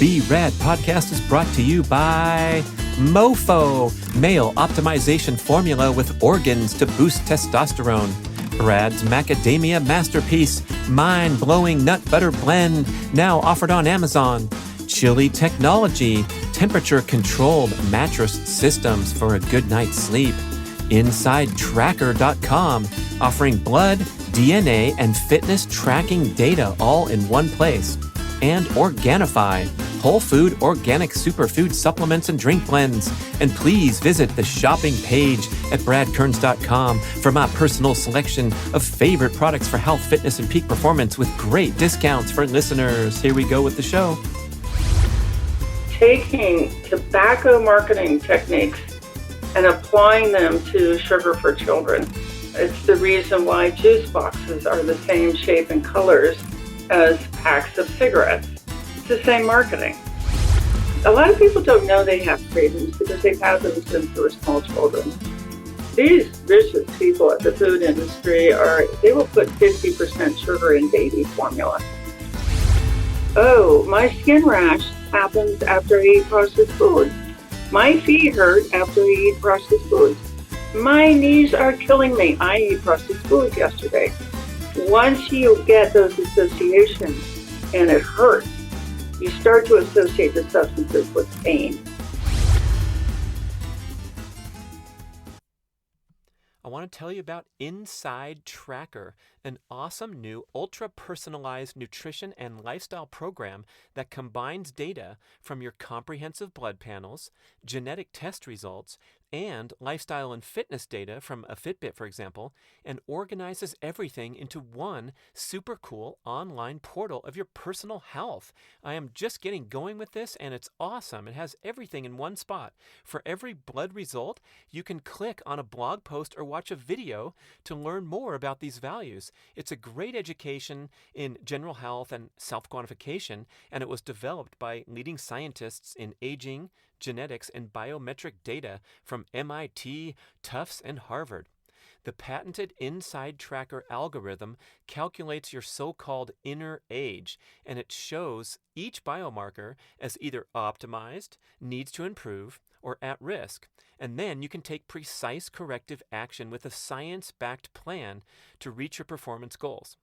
The Rad Podcast is brought to you by MoFo, male optimization formula with organs to boost testosterone. Brad's Macadamia Masterpiece, mind-blowing nut butter blend, now offered on Amazon. Chili Technology, temperature-controlled mattress systems for a good night's sleep. InsideTracker.com, offering blood, DNA, and fitness tracking data all in one place. And Organifi, whole food organic superfood supplements and drink blends. And please visit the shopping page at bradkearns.com for my personal selection of favorite products for health, fitness, and peak performance with great discounts for listeners. Here we go with the show. Taking tobacco marketing techniques and applying them to sugar for children. It's the reason why juice boxes are the same shape and colors as packs of cigarettes. It's the same marketing. A lot of people don't know they have cravings because they've had them since they were small children. These vicious people at the food industry they will put 50% sugar in baby formula. Oh, my skin rash happens after I eat processed foods. My feet hurt after I eat processed foods. My knees are killing me. I ate processed foods yesterday. Once you get those associations and it hurts, you start to associate the substances with pain. I want to tell you about Inside Tracker, an awesome new ultra-personalized nutrition and lifestyle program that combines data from your comprehensive blood panels, genetic test results, and lifestyle and fitness data from a Fitbit, for example, and organizes everything into one super cool online portal of your personal health. I am just getting going with this, and it's awesome. It has everything in one spot. For every blood result, you can click on a blog post or watch a video to learn more about these values. It's a great education in general health and self-quantification, and it was developed by leading scientists in aging, genetics, and biometric data from MIT, Tufts, and Harvard. The patented Inside Tracker algorithm calculates your so-called inner age, and it shows each biomarker as either optimized, needs to improve, or at risk. And then you can take precise corrective action with a science-backed plan to reach your performance goals.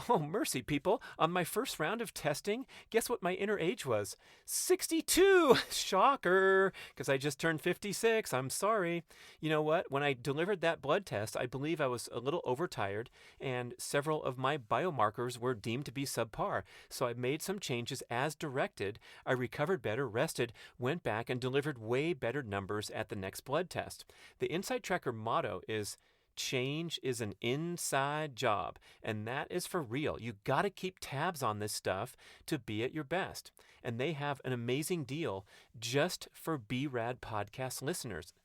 Oh, mercy, people. On my first round of testing, guess what my inner age was? 62! Shocker! Because I just turned 56. I'm sorry. You know what? When I delivered that blood test, I believe I was a little overtired, and several of my biomarkers were deemed to be subpar. So I made some changes as directed. I recovered better, rested, went back, and delivered way better numbers at the next blood test. The Inside Tracker motto is, change is an inside job, and that is for real. You got to keep tabs on this stuff to be at your best. And they have an amazing deal just for B-Rad podcast listeners.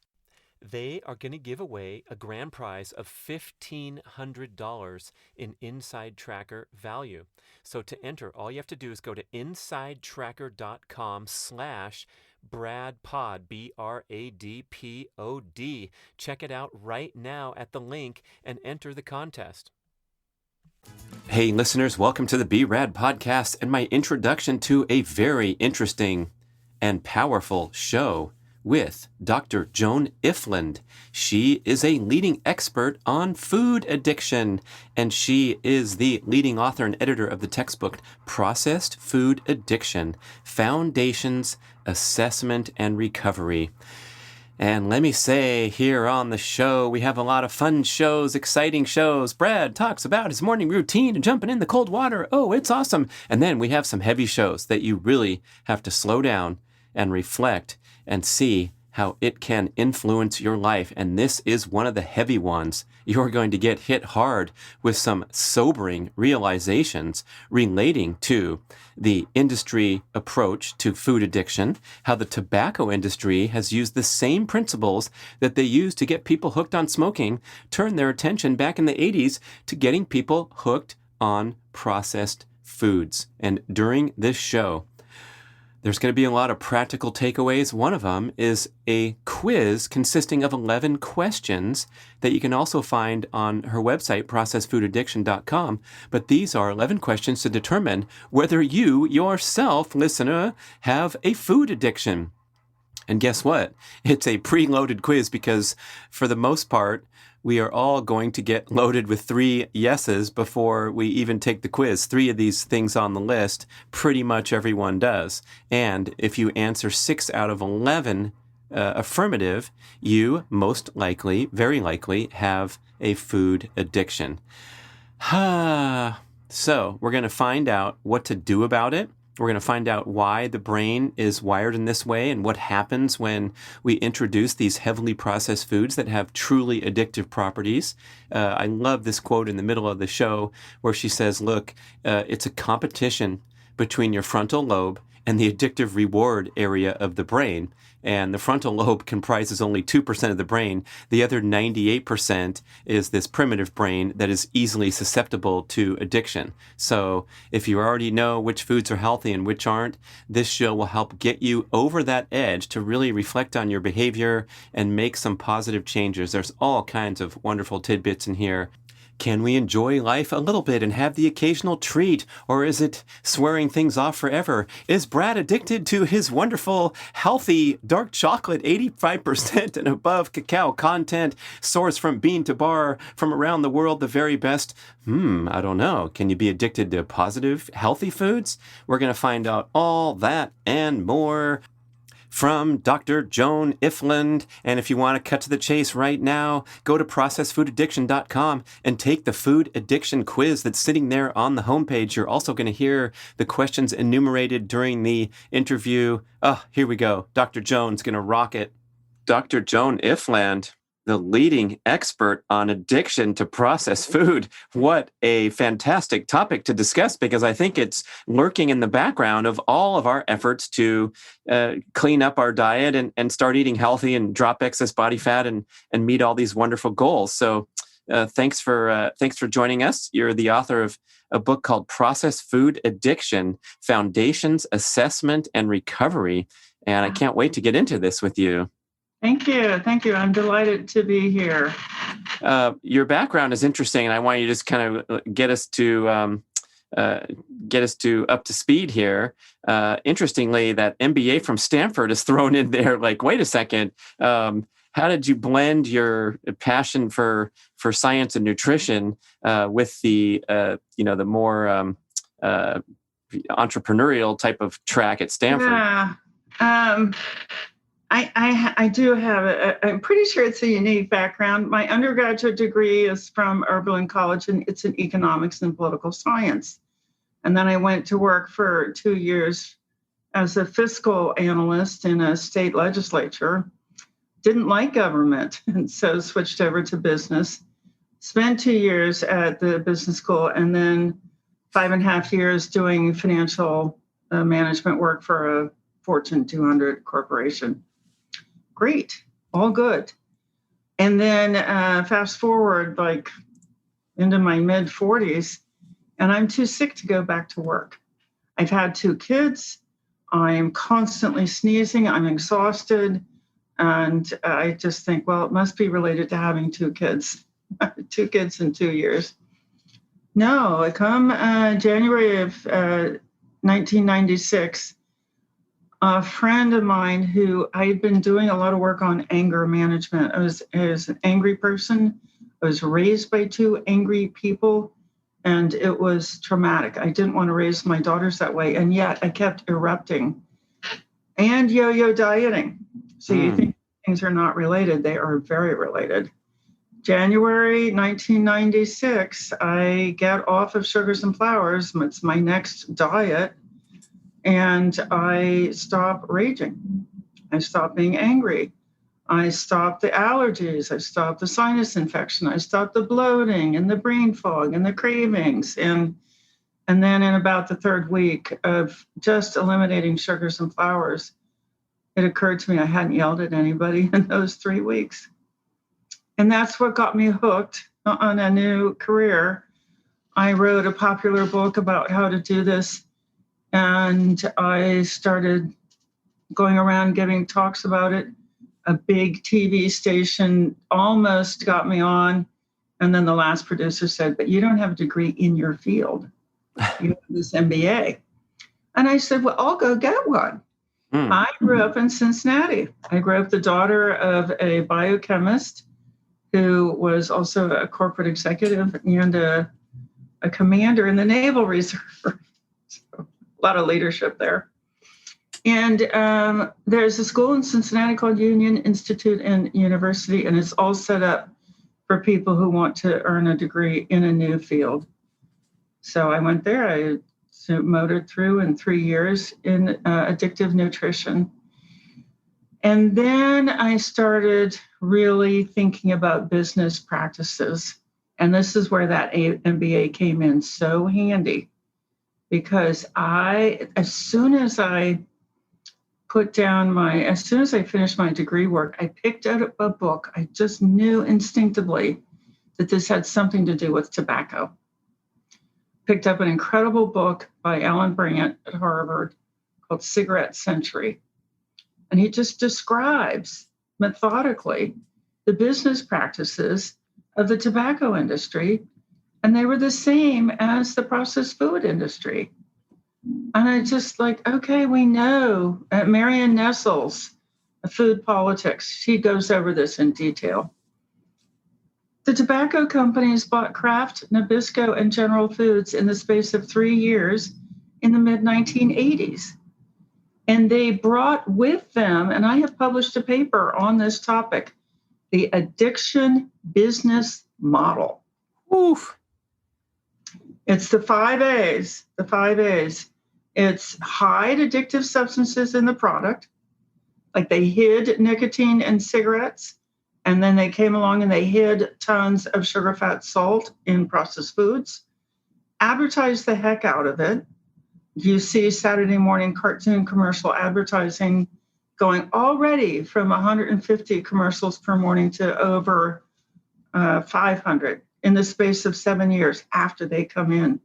They are going to give away a grand prize of $1,500 in Inside Tracker value. So to enter, all you have to do is go to insidetracker.com/BradPod, BRADPOD. Check it out right now at the link and enter the contest. Hey listeners, welcome to the B-Rad Podcast and my introduction to a very interesting and powerful show with Dr. Joan Ifland. She is a leading expert on food addiction, and she is the leading author and editor of the textbook Processed Food Addiction, Foundations, Assessment, and Recovery. And let me say, here on the show, we have a lot of fun shows, exciting shows. Brad talks about his morning routine and jumping in the cold water. Oh, it's awesome. And then we have some heavy shows that you really have to slow down and reflect and see how it can influence your life. And this is one of the heavy ones. You're going to get hit hard with some sobering realizations relating to the industry approach to food addiction, how the tobacco industry has used the same principles that they used to get people hooked on smoking, turn their attention back in the 80s to getting people hooked on processed foods. And during this show, There's going to be a lot of practical takeaways. One of them is a quiz consisting of 11 questions that you can also find on her website, processfoodaddiction.com. But these are 11 questions to determine whether you yourself, listener, have a food addiction. And guess what? It's a preloaded quiz because for the most part, we are all going to get loaded with 3 yeses before we even take the quiz. 3 of these things on the list, pretty much everyone does. And if you answer 6 out of 11 affirmative, you most likely, very likely, have a food addiction. So we're going to find out what to do about it. We're going to find out why the brain is wired in this way and what happens when we introduce these heavily processed foods that have truly addictive properties. I love this quote in the middle of the show where she says, look, it's a competition between your frontal lobe and the addictive reward area of the brain. And the frontal lobe comprises only 2% of the brain. The other 98% is this primitive brain that is easily susceptible to addiction. So if you already know which foods are healthy and which aren't, this show will help get you over that edge to really reflect on your behavior and make some positive changes. There's all kinds of wonderful tidbits in here. Can we enjoy life a little bit and have the occasional treat? Or is it swearing things off forever? Is Brad addicted to his wonderful, healthy, dark chocolate, 85% and above cacao content, sourced from bean to bar, from around the world, the very best? I don't know. Can you be addicted to positive, healthy foods? We're going to find out all that and more from Dr. Joan Ifland. And if you want to cut to the chase right now, go to processfoodaddiction.com and take the food addiction quiz that's sitting there on the homepage. You're also going to hear the questions enumerated during the interview. Oh, here we go. Dr. Joan's going to rock it. Dr. Joan Ifland, the leading expert on addiction to processed food. What a fantastic topic to discuss, because I think it's lurking in the background of all of our efforts to clean up our diet and start eating healthy and drop excess body fat and meet all these wonderful goals. So thanks for joining us. You're the author of a book called Processed Food Addiction: Foundations, Assessment, and Recovery. And I can't wait to get into this with you. Thank you. Thank you. I'm delighted to be here. Your background is interesting, and I want you to just kind of get us to up to speed here. Interestingly, that MBA from Stanford is thrown in there. Like, wait a second. How did you blend your passion for science and nutrition with the the more entrepreneurial type of track at Stanford? Yeah. I do have I'm pretty sure it's a unique background. My undergraduate degree is from Oberlin College, and it's in economics and political science. And then I went to work for 2 years as a fiscal analyst in a state legislature. Didn't like government, and so switched over to business. Spent 2 years at the business school, and then 5.5 years doing financial management work for a Fortune 200 corporation. Great, all good. And then fast forward like into my mid 40s, and I'm too sick to go back to work. I've had 2 kids. I'm constantly sneezing. I'm exhausted. And I just think, well, it must be related to having 2 kids, 2 kids in 2 years. No, come January of 1996, a friend of mine who I'd been doing a lot of work on anger management. I was an angry person. I was raised by 2 angry people, and it was traumatic. I didn't want to raise my daughters that way, and yet I kept erupting. And yo-yo dieting. So you think things are not related. They are very related. January 1996, I get off of sugars and flours. It's my next diet. And I stopped raging. I stopped being angry. I stopped the allergies. I stopped the sinus infection. I stopped the bloating and the brain fog and the cravings. And then in about the 3rd week of just eliminating sugars and flours, it occurred to me I hadn't yelled at anybody in those 3 weeks. And that's what got me hooked on a new career. I wrote a popular book about how to do this And I started going around giving talks about it. A big TV station almost got me on. And then the last producer said, but you don't have a degree in your field. You have this MBA. And I said, well, I'll go get one. I grew up in Cincinnati. I grew up the daughter of a biochemist who was also a corporate executive and a commander in the Naval Reserve. So, a lot of leadership there. And there's a school in Cincinnati called Union Institute and University, and it's all set up for people who want to earn a degree in a new field. So I went there. I motored through in 3 years in addictive nutrition. And then I started really thinking about business practices. And this is where that MBA came in so handy, because as soon as I finished my degree work, I picked out a book. I just knew instinctively that this had something to do with tobacco. Picked up an incredible book by Alan Brandt at Harvard called Cigarette Century. And he just describes methodically the business practices of the tobacco industry. And they were the same as the processed food industry. And I just okay, we know. Marion Nessels, Food Politics, she goes over this in detail. The tobacco companies bought Kraft, Nabisco, and General Foods in the space of 3 years in the mid-1980s. And they brought with them, and I have published a paper on this topic, the addiction business model. Oof. It's the 5 A's. The 5 A's. It's hide addictive substances in the product. Like they hid nicotine in cigarettes, and then they came along and they hid tons of sugar, fat, salt in processed foods. Advertise the heck out of it. You see Saturday morning cartoon commercial advertising going already from 150 commercials per morning to over 500 in the space of 7 years after they come in.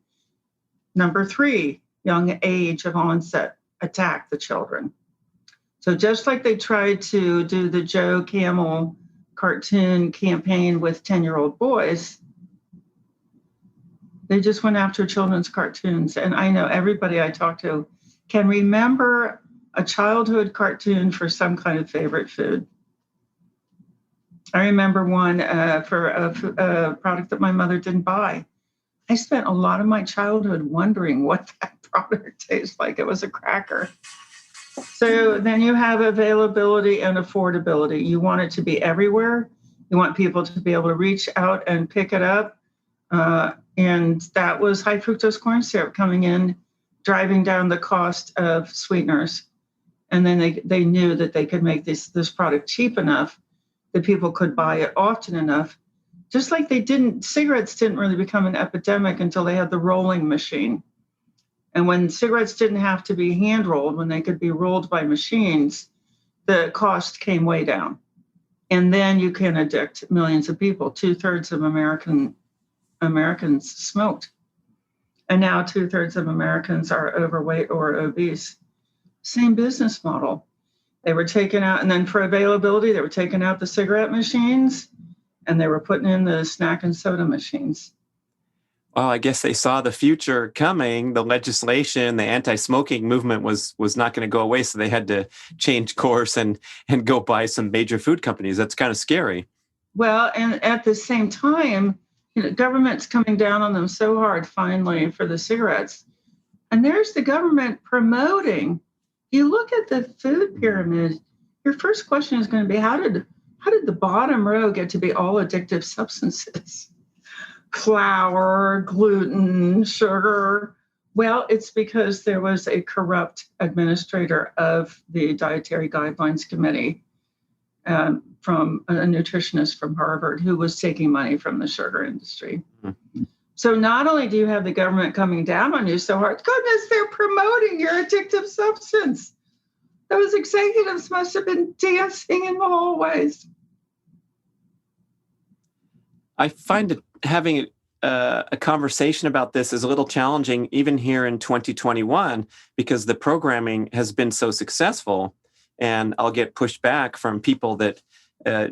Number 3, young age of onset, attack the children. So just like they tried to do the Joe Camel cartoon campaign with 10-year-old boys, they just went after children's cartoons. And I know everybody I talk to can remember a childhood cartoon for some kind of favorite food. I remember one for a product that my mother didn't buy. I spent a lot of my childhood wondering what that product tastes like. It was a cracker. So then you have availability and affordability. You want it to be everywhere. You want people to be able to reach out and pick it up. And that was high fructose corn syrup coming in, driving down the cost of sweeteners. And then they knew that they could make this product cheap enough that people could buy it often enough. Just like cigarettes didn't really become an epidemic until they had the rolling machine. And when cigarettes didn't have to be hand rolled, when they could be rolled by machines, the cost came way down. And then you can addict millions of people. 2/3 of Americans smoked. And now 2/3 of Americans are overweight or obese. Same business model. They were taken out, and then for availability, they were taking out the cigarette machines and they were putting in the snack and soda machines. Well, I guess they saw the future coming. The legislation, the anti-smoking movement was not going to go away, so they had to change course and go buy some major food companies. That's kind of scary. Well, and at the same time, government's coming down on them so hard finally for the cigarettes. And there's the government promoting. You look at the food pyramid, your first question is going to be, how did the bottom row get to be all addictive substances? Flour, gluten, sugar. Well, it's because there was a corrupt administrator of the Dietary Guidelines Committee from a nutritionist from Harvard who was taking money from the sugar industry. Mm-hmm. So not only do you have the government coming down on you so hard, goodness, they're promoting your addictive substance. Those executives must have been dancing in the hallways. I find it having a conversation about this is a little challenging even here in 2021 because the programming has been so successful. And I'll get pushed back from people that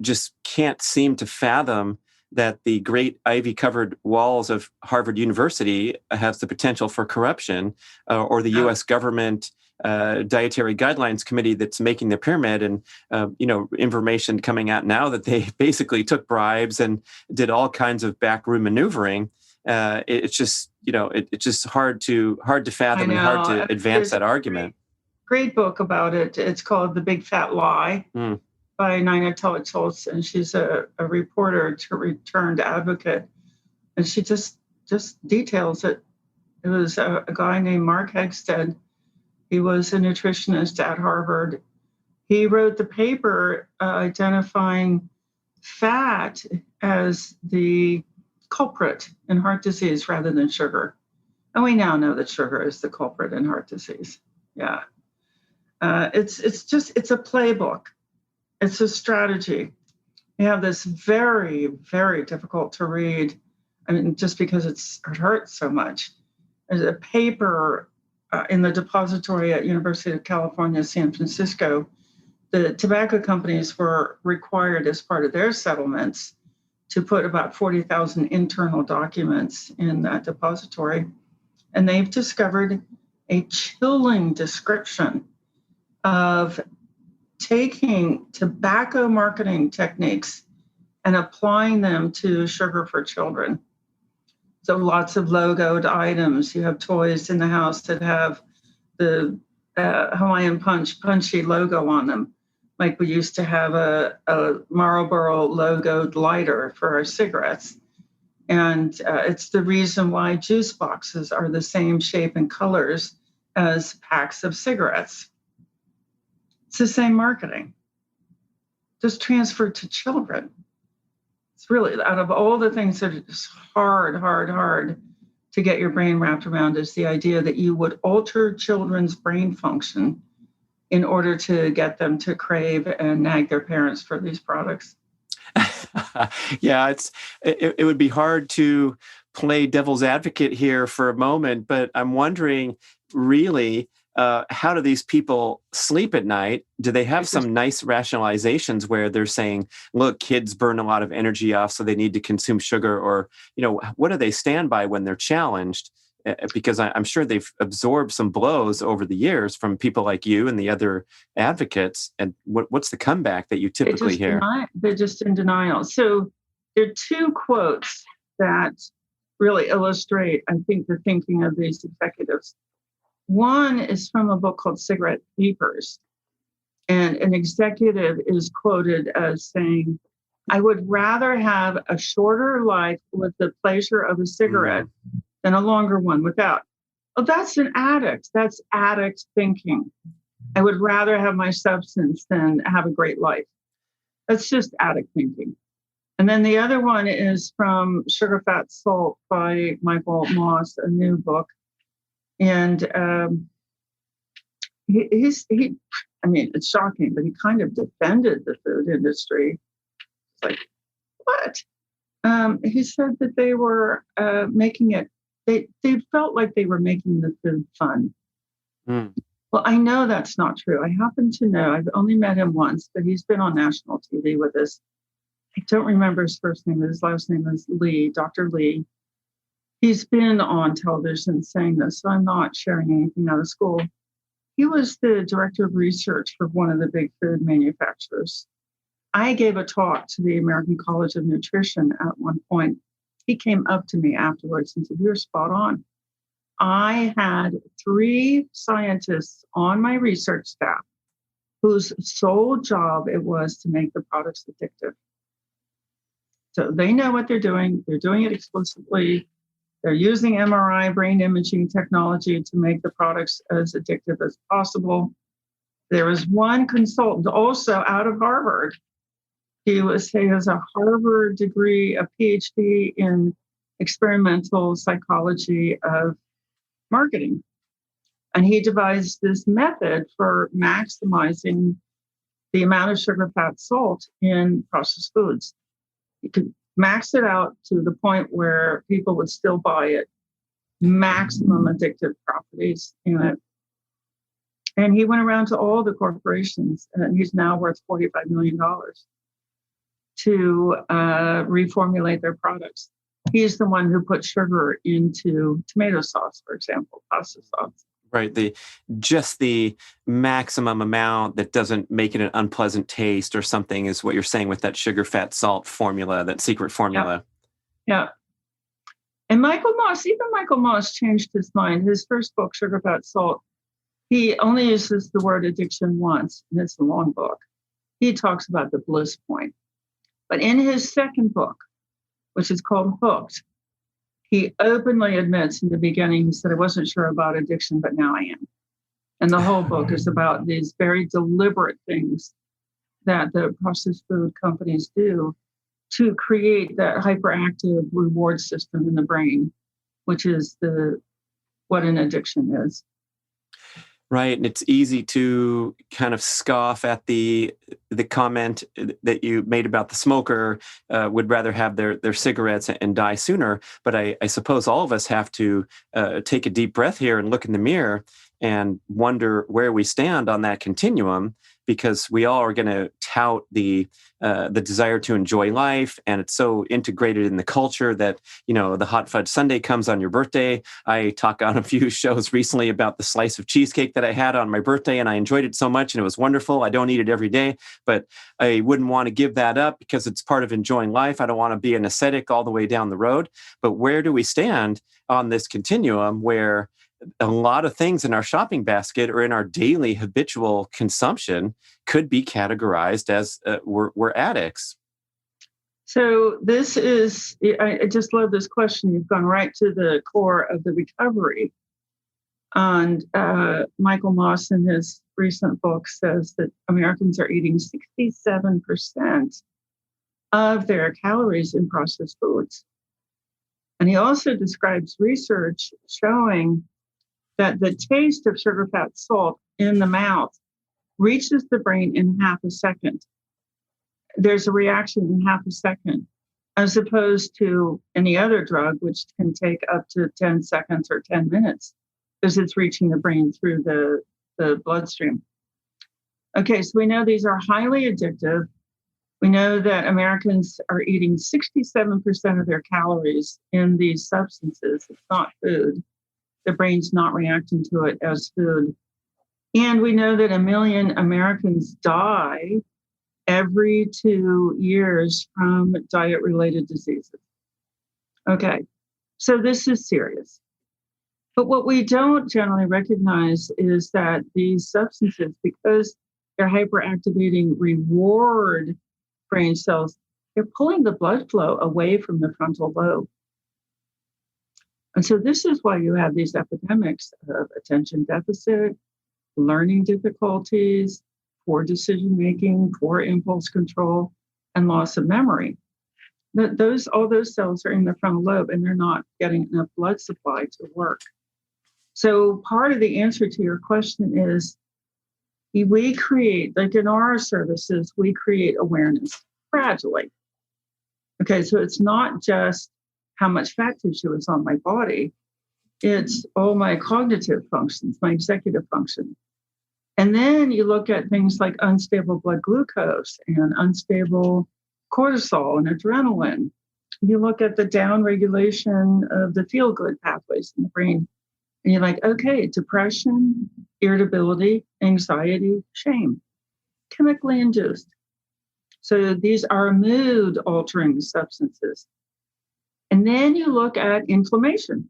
just can't seem to fathom that the great ivy-covered walls of Harvard University have the potential for corruption, or the U.S. government dietary guidelines committee that's making the pyramid, and information coming out now that they basically took bribes and did all kinds of backroom maneuvering. It's just it's just hard to fathom and hard to advance that argument. Great book about it. It's called The Big Fat Lie by Nina Telich-Holtz, and she's a reporter turned advocate, and she just details it. It was a guy named Mark Hegstead. He was a nutritionist at Harvard. He wrote the paper identifying fat as the culprit in heart disease rather than sugar. And we now know that sugar is the culprit in heart disease. Yeah. It's a playbook. It's a strategy. You have this very, very difficult to read. I mean, just because it hurts so much. There's a paper in the depository at University of California, San Francisco. The tobacco companies were required as part of their settlements to put about 40,000 internal documents in that depository. And they've discovered a chilling description of taking tobacco marketing techniques and applying them to sugar for children. So lots of logoed items. You have toys in the house that have the Hawaiian punchy logo on them. Like we used to have a Marlboro logoed lighter for our cigarettes. And it's the reason why juice boxes are the same shape and colors as packs of cigarettes. It's the same marketing, just transferred to children. It's really, out of all the things that are just hard to get your brain wrapped around, is the idea that you would alter children's brain function in order to get them to crave and nag their parents for these products. Yeah, it would be hard to play devil's advocate here for a moment, but I'm wondering, really, how do these people sleep at night? Do they have some nice rationalizations where they're saying, look, kids burn a lot of energy off, so they need to consume sugar? Or, what do they stand by when they're challenged? Because I'm sure they've absorbed some blows over the years from people like you and the other advocates. And what's the comeback that you typically hear? They're just in denial. So there are two quotes that really illustrate, I think, the thinking of these executives. One is from a book called Cigarette Papers. And an executive is quoted as saying, I would rather have a shorter life with the pleasure of a cigarette than a longer one without. Well, that's an addict. That's addict thinking. I would rather have my substance than have a great life. That's just addict thinking. And then the other one is from Sugar, Fat, Salt by Michael Moss, a new book. And it's shocking, but he kind of defended the food industry. It's like, what? He said that they were making it, they felt like they were making the food fun. Well, I know that's not true. I happen to know, I've only met him once, but he's been on national TV with us. I don't remember his first name, but his last name is Lee, Dr. Lee. He's been on television saying this, so I'm not sharing anything out of school. He was the director of research for one of the big food manufacturers. I gave a talk to the American College of Nutrition at one point. He came up to me afterwards and said, you're spot on. I had 3 scientists on my research staff whose sole job it was to make the products addictive. So they know what they're doing. They're doing it explicitly. They're using MRI brain imaging technology to make the products as addictive as possible. There was one consultant also out of Harvard. He has a Harvard degree, a PhD in experimental psychology of marketing. And he devised this method for maximizing the amount of sugar, fat, salt in processed foods. You could maxed it out to the point where people would still buy it, maximum addictive properties in it. And he went around to all the corporations, and he's now worth $45 million to reformulate their products. He's the one who put sugar into tomato sauce, for example, pasta sauce. Right. Just the maximum amount that doesn't make it an unpleasant taste or something is what you're saying with that sugar, fat, salt formula, that secret formula. Yeah. And Michael Moss changed his mind. His first book, Sugar, Fat, Salt, he only uses the word addiction once, and it's a long book. He talks about the bliss point. But in his second book, which is called Hooked, he openly admits in the beginning, he said, I wasn't sure about addiction, but now I am. And the whole book is about these very deliberate things that the processed food companies do to create that hyperactive reward system in the brain, which is what an addiction is. Right. And it's easy to kind of scoff at the comment that you made about the smoker would rather have their cigarettes and die sooner. But I suppose all of us have to take a deep breath here and look in the mirror and wonder where we stand on that continuum, because we all are going to tout the desire to enjoy life, and it's so integrated in the culture that, the hot fudge sundae comes on your birthday. I talked on a few shows recently about the slice of cheesecake that I had on my birthday, and I enjoyed it so much, and it was wonderful. I don't eat it every day, but I wouldn't want to give that up because it's part of enjoying life. I don't want to be an ascetic all the way down the road. But where do we stand on this continuum where a lot of things in our shopping basket or in our daily habitual consumption could be categorized as we're addicts? So this is, I just love this question. You've gone right to the core of the recovery. And Michael Moss in his recent book says that Americans are eating 67% of their calories in processed foods. And he also describes research showing that the taste of sugar, fat, salt in the mouth reaches the brain in half a second. There's a reaction in half a second, as opposed to any other drug, which can take up to 10 seconds or 10 minutes, because it's reaching the brain through the bloodstream. Okay, so we know these are highly addictive. We know that Americans are eating 67% of their calories in these substances. It's not food. The brain's not reacting to it as food. And we know that 1 million Americans die every 2 years from diet-related diseases. Okay, so this is serious. But what we don't generally recognize is that these substances, because they're hyperactivating reward brain cells, they're pulling the blood flow away from the frontal lobe. And so this is why you have these epidemics of attention deficit, learning difficulties, poor decision-making, poor impulse control, and loss of memory. All those cells are in the frontal lobe, and they're not getting enough blood supply to work. So part of the answer to your question is we create, like in our services, we create awareness gradually. Okay, so it's not just how much fat tissue is on my body. It's all my cognitive functions, my executive function. And then you look at things like unstable blood glucose and unstable cortisol and adrenaline. You look at the downregulation of the feel-good pathways in the brain. And you're like, okay, depression, irritability, anxiety, shame, chemically induced. So these are mood-altering substances. And then you look at inflammation.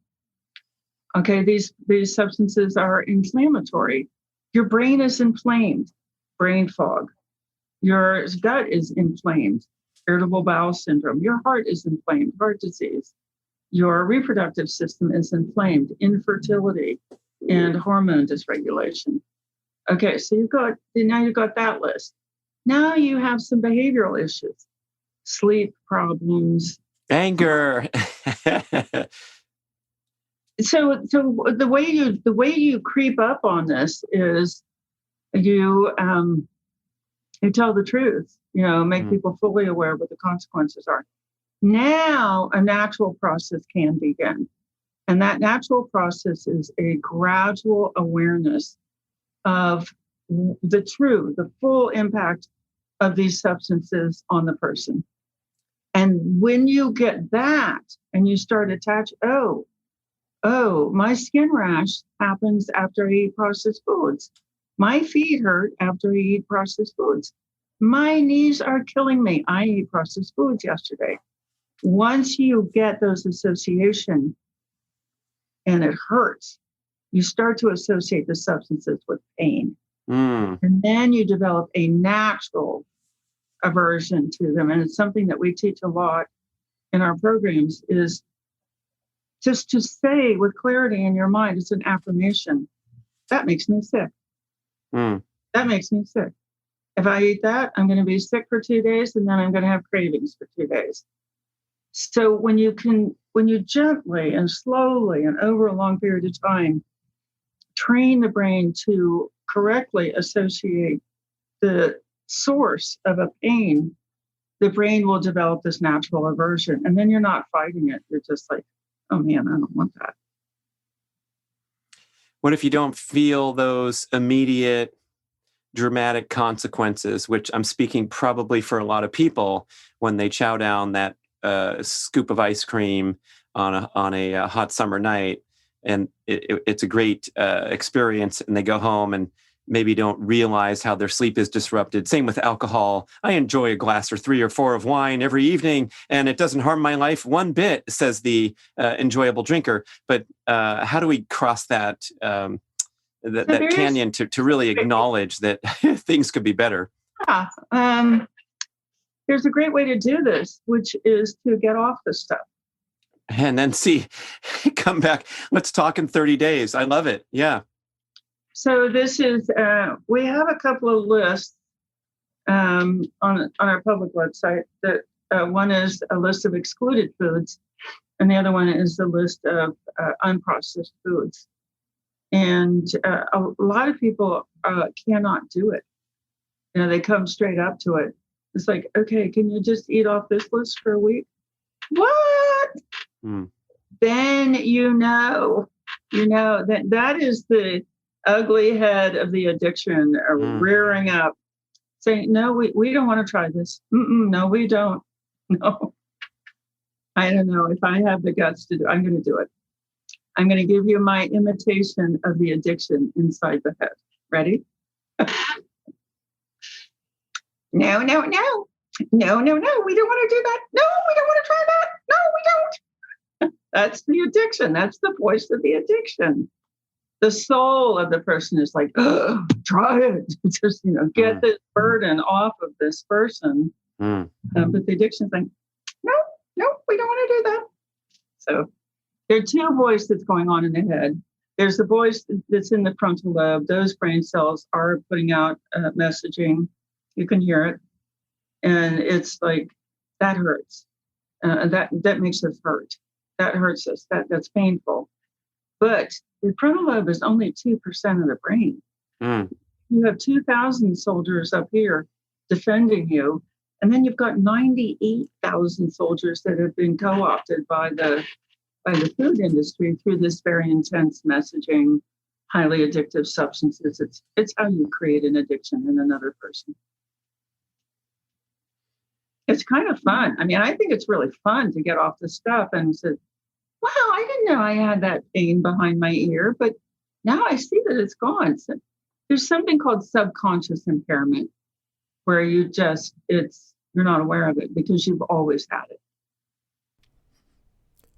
Okay, these substances are inflammatory. Your brain is inflamed, brain fog. Your gut is inflamed, irritable bowel syndrome. Your heart is inflamed, heart disease. Your reproductive system is inflamed, infertility, and hormone dysregulation. Okay, so you've got that list. Now you have some behavioral issues, sleep problems, anger. So the way you creep up on this is you tell the truth, make people fully aware of what the consequences are. Now a natural process can begin. And that natural process is a gradual awareness of the full impact of these substances on the person. And when you get that and you start attaching, oh, my skin rash happens after I eat processed foods. My feet hurt after I eat processed foods. My knees are killing me. I ate processed foods yesterday. Once you get those associations and it hurts, you start to associate the substances with pain. And then you develop a natural aversion to them. And it's something that we teach a lot in our programs, is just to say with clarity in your mind, it's an affirmation. That makes me sick. That makes me sick. If I eat that, I'm going to be sick for 2 days, and then I'm going to have cravings for 2 days. So when you gently and slowly and over a long period of time, train the brain to correctly associate the source of a pain, the brain will develop this natural aversion. And then you're not fighting it. You're just like, oh man, I don't want that. What if you don't feel those immediate dramatic consequences, which I'm speaking probably for a lot of people when they chow down that scoop of ice cream on a hot summer night, and it's a great experience, and they go home and maybe don't realize how their sleep is disrupted. Same with alcohol. I enjoy a glass or 3 or 4 of wine every evening, and it doesn't harm my life one bit, says the enjoyable drinker. But how do we cross that that canyon to really acknowledge that things could be better? Yeah. There's a great way to do this, which is to get off the stuff. And then come back. Let's talk in 30 days. I love it. Yeah. So this is, we have a couple of lists on our public website. That one is a list of excluded foods, and the other one is a list of unprocessed foods. And a lot of people cannot do it. They come straight up to it. It's like, okay, can you just eat off this list for a week? What? Then you know that is the ugly head of the addiction rearing up, saying, no, we don't want to try this. No, we don't. No. I don't know. If I have the guts to do it, I'm going to do it. I'm going to give you my imitation of the addiction inside the head. Ready? No. We don't want to do that. No, we don't want to try that. No, we don't. That's the addiction. That's the voice of the addiction. The soul of the person is like, try it. Just, get this burden off of this person. But the addiction's like, no, we don't want to do that. So there are two voices going on in the head. There's the voice that's in the frontal lobe. Those brain cells are putting out messaging. You can hear it. And it's like, that hurts. That makes us hurt. That hurts us. That's painful. But the frontal lobe is only 2% of the brain. You have 2,000 soldiers up here defending you. And then you've got 98,000 soldiers that have been co-opted by the food industry through this very intense messaging, highly addictive substances. It's how you create an addiction in another person. It's kind of fun. I mean, I think it's really fun to get off the stuff and say, wow, I didn't know I had that pain behind my ear, but now I see that it's gone. So there's something called subconscious impairment where you're not aware of it because you've always had it.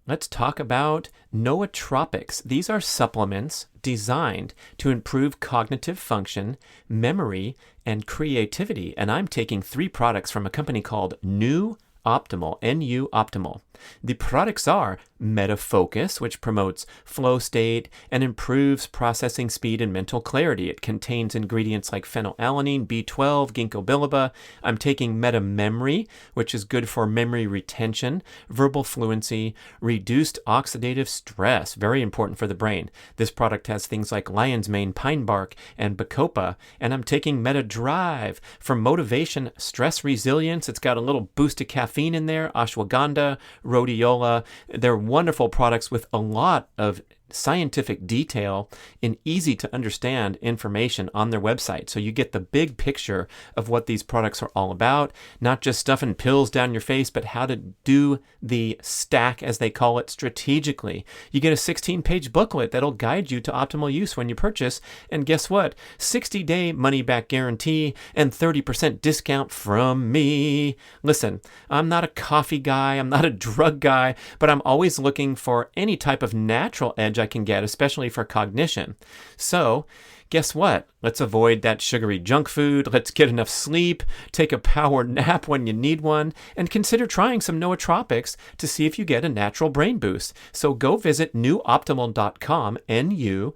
Let's talk about nootropics. These are supplements designed to improve cognitive function, memory, and creativity. And I'm taking 3 products from a company called Nu Optimal, NU Optimal. The products are MetaFocus, which promotes flow state and improves processing speed and mental clarity. It contains ingredients like phenylalanine, B12, ginkgo biloba. I'm taking MetaMemory, which is good for memory retention, verbal fluency, reduced oxidative stress, very important for the brain. This product has things like lion's mane, pine bark, and bacopa. And I'm taking MetaDrive for motivation, stress resilience. It's got a little boost of caffeine caffeine in there, ashwagandha, rhodiola. They're wonderful products with a lot of scientific detail and easy to understand information on their website. So you get the big picture of what these products are all about, not just stuffing pills down your face, but how to do the stack, as they call it, strategically. You get a 16-page booklet that'll guide you to optimal use when you purchase. And guess what? 60-day money-back guarantee and 30% discount from me. Listen, I'm not a coffee guy, I'm not a drug guy, but I'm always looking for any type of natural edge I can get, especially for cognition. So, guess what? Let's avoid that sugary junk food. Let's get enough sleep, take a power nap when you need one, and consider trying some nootropics to see if you get a natural brain boost. So go visit newoptimal.com, NUOPTIMAL,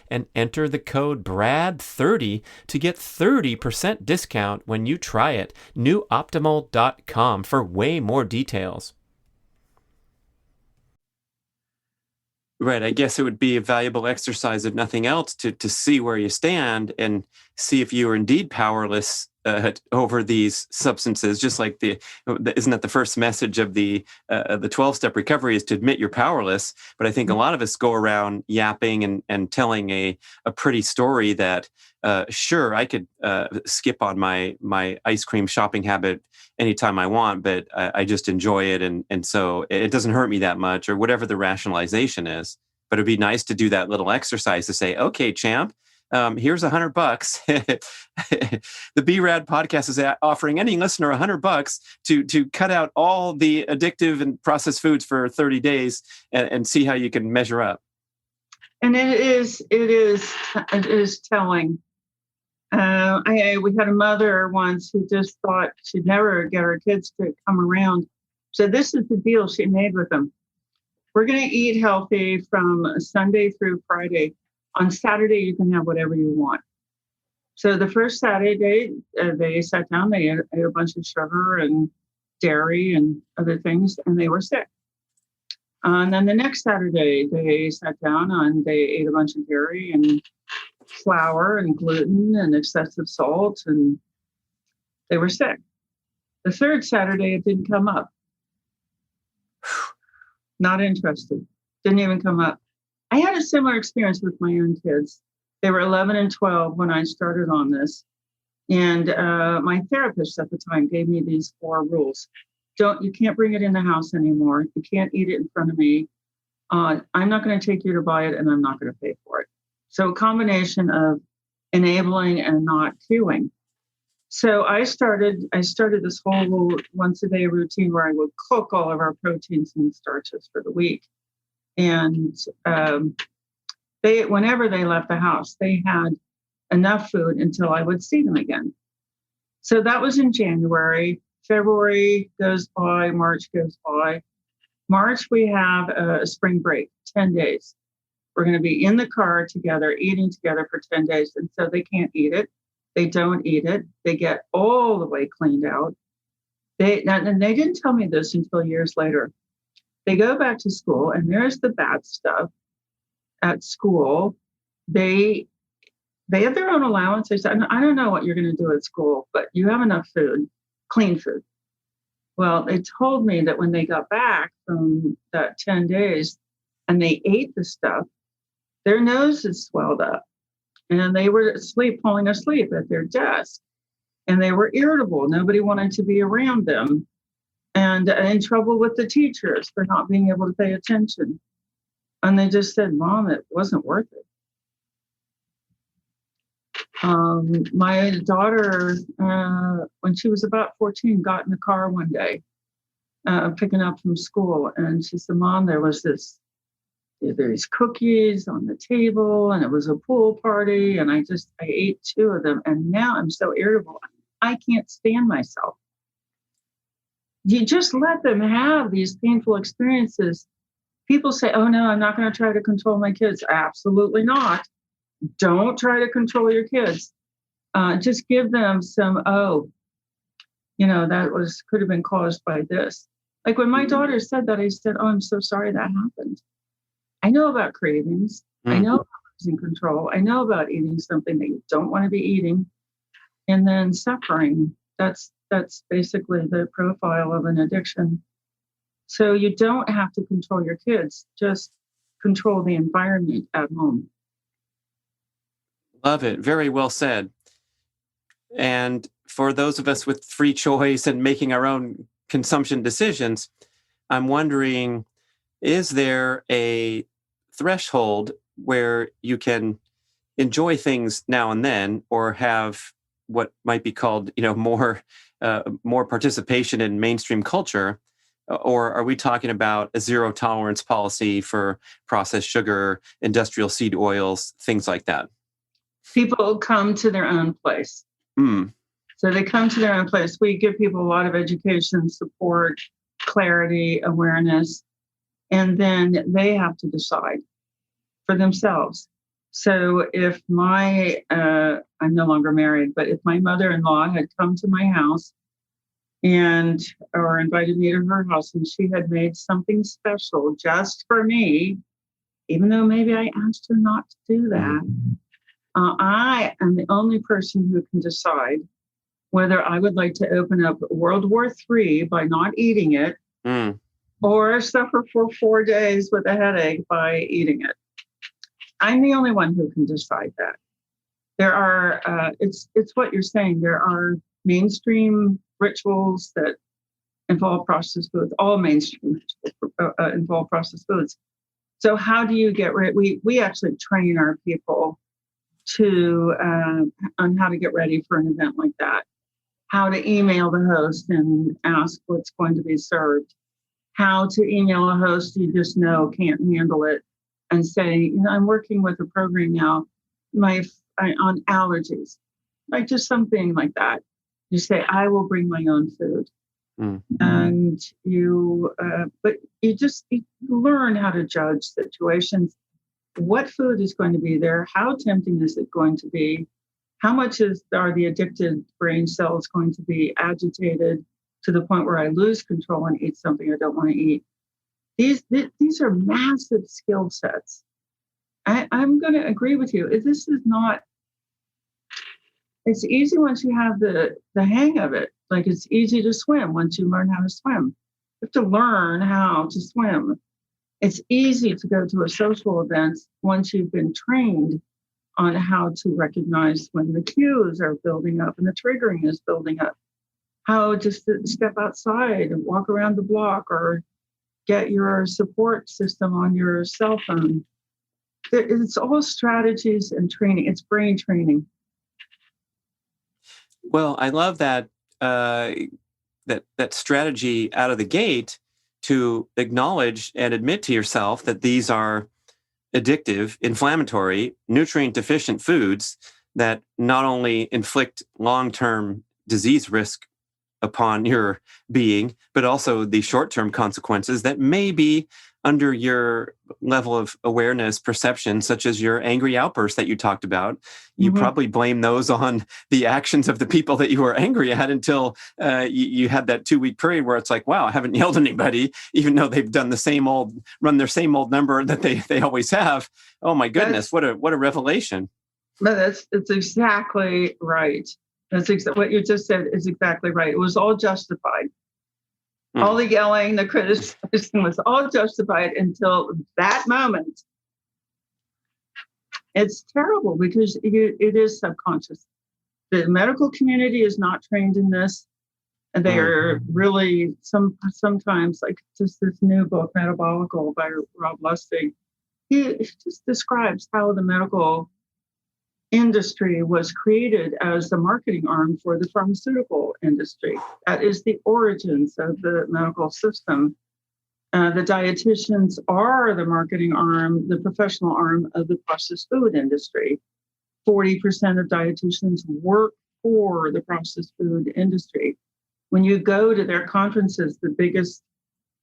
and enter the code BRAD30 to get 30% discount when you try it. Newoptimal.com for way more details. Right. I guess it would be a valuable exercise, if nothing else, to see where you stand and see if you are indeed powerless over these substances. Just like isn't that the first message of the 12-step recovery, is to admit you're powerless? But I think a lot of us go around yapping and telling a pretty story that sure, I could skip on my ice cream shopping habit anytime I want, but I just enjoy it, and so it doesn't hurt me that much, or whatever the rationalization is. But it'd be nice to do that little exercise to say, okay, champ, here's $100. The B-Rad podcast is offering any listener $100 to cut out all the addictive and processed foods for 30 days and see how you can measure up. And it is telling. We had a mother once who just thought she'd never get her kids to come around. So this is the deal she made with them. We're going to eat healthy from Sunday through Friday. On Saturday, you can have whatever you want. So the first Saturday, they sat down, they ate a bunch of sugar and dairy and other things, and they were sick. And then the next Saturday, they sat down and they ate a bunch of dairy and flour and gluten and excessive salt, and they were sick. The third Saturday, it didn't come up. Not interested. Didn't even come up. I had a similar experience with my own kids. They were 11 and 12 when I started on this. And my therapist at the time gave me these 4 rules. You can't bring it in the house anymore. You can't eat it in front of me. I'm not going to take you to buy it, and I'm not going to pay for it. So a combination of enabling and not cueing. So I started this whole once a day routine where I would cook all of our proteins and starches for the week. And whenever they left the house, they had enough food until I would see them again. So that was in January. February goes by, March goes by. March, we have a spring break, 10 days. We're going to be in the car together, eating together for 10 days. And so they can't eat it. They don't eat it. They get all the way cleaned out. And they didn't tell me this until years later. They go back to school, and there's the bad stuff at school. They have their own allowance. They said, I don't know what you're going to do at school, but you have enough food, clean food. Well, they told me that when they got back from that 10 days and they ate the stuff, their noses swelled up, and they were falling asleep at their desk, and they were irritable. Nobody wanted to be around them, and in trouble with the teachers for not being able to pay attention. And they just said, Mom, it wasn't worth it. My daughter, when she was about 14, got in the car one day, picking up from school. And she said, Mom, there's these cookies on the table, and it was a pool party. And I ate 2 of them. And now I'm so irritable. I can't stand myself. You just let them have these painful experiences. People say, oh, no, I'm not going to try to control my kids. Absolutely not. Don't try to control your kids. Just give them some, that could have been caused by this. Like when my daughter said that, I said, oh, I'm so sorry that happened. I know about cravings. I know about losing control. I know about eating something that you don't want to be eating and then suffering. That's basically the profile of an addiction. So you don't have to control your kids, just control the environment at home. Love it. Very well said. And for those of us with free choice and making our own consumption decisions, I'm wondering, is there a threshold where you can enjoy things now and then, or have what might be called, more participation in mainstream culture? Or are we talking about a zero tolerance policy for processed sugar, industrial seed oils, things like that? People come to their own place. So they come to their own place. We give people a lot of education, support, clarity, awareness, and then they have to decide for themselves. So if I'm no longer married, but if my mother-in-law had come to my house or invited me to her house and she had made something special just for me, even though maybe I asked her not to do that, I am the only person who can decide whether I would like to open up World War III by not eating it or suffer for 4 days with a headache by eating it. I'm the only one who can decide that. There are, it's what you're saying. There are mainstream rituals that involve processed foods. All mainstream rituals involve processed foods. So how do you get rid? We actually train our people on how to get ready for an event like that. How to email the host and ask what's going to be served. How to email a host you just know can't handle it and say, I'm working with a program now on allergies, like just something like that. You say, I will bring my own food. And but you learn how to judge situations. What food is going to be there? How tempting is it going to be? How much are the addicted brain cells going to be agitated to the point where I lose control and eat something I don't want to eat? These are massive skill sets. I'm going to agree with you. This is not. It's easy once you have the hang of it. Like it's easy to swim once you learn how to swim. You have to learn how to swim. It's easy to go to a social event once you've been trained on how to recognize when the cues are building up and the triggering is building up. How to step outside and walk around the block or get your support system on your cell phone. It's all strategies and training. It's brain training. Well, I love that that strategy out of the gate to acknowledge and admit to yourself that these are addictive, inflammatory, nutrient-deficient foods that not only inflict long-term disease risk upon your being, but also the short-term consequences that may be under your level of awareness, perception, such as your angry outbursts that you talked about. You probably blame those on the actions of the people that you were angry at until you had that 2-week period where it's like, wow, I haven't yelled at anybody, even though they've done run their same old number that they always have. Oh my goodness, what a revelation. But it's exactly right. What you just said is exactly right. It was all justified. All the yelling, the criticism was all justified until that moment. It's terrible because it is subconscious. The medical community is not trained in this. And they are really sometimes like just this new book, Metabolical by Rob Lustig. He just describes how the medical industry was created as the marketing arm for the pharmaceutical industry. That is the origins of the medical system. The dietitians are the marketing arm, the professional arm of the processed food industry. 40% of dietitians work for the processed food industry. When you go to their conferences, the biggest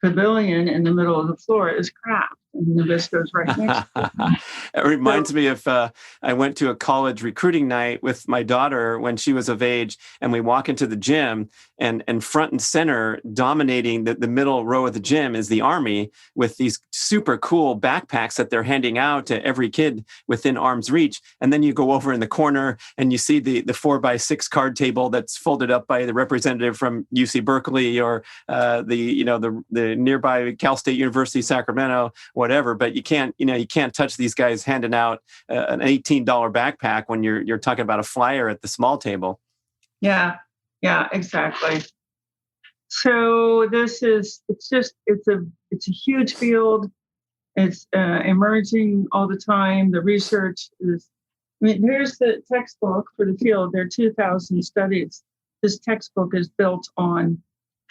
pavilion in the middle of the floor is Kraft. and Nabisco's right next to it. It reminds me of I went to a college recruiting night with my daughter when she was of age, and we walk into the gym, and front and center, dominating the middle row of the gym, is the Army with these super cool backpacks that they're handing out to every kid within arm's reach. And then you go over in the corner and you see the 4x6 card table that's folded up by the representative from UC Berkeley or the nearby Cal State University, Sacramento, whatever. But you can't touch these guys handing out an $18 backpack when you're talking about a flyer at the small table. Yeah, exactly. So it's a huge field. It's emerging all the time. The research here's the textbook for the field. There are 2,000 studies. This textbook is built on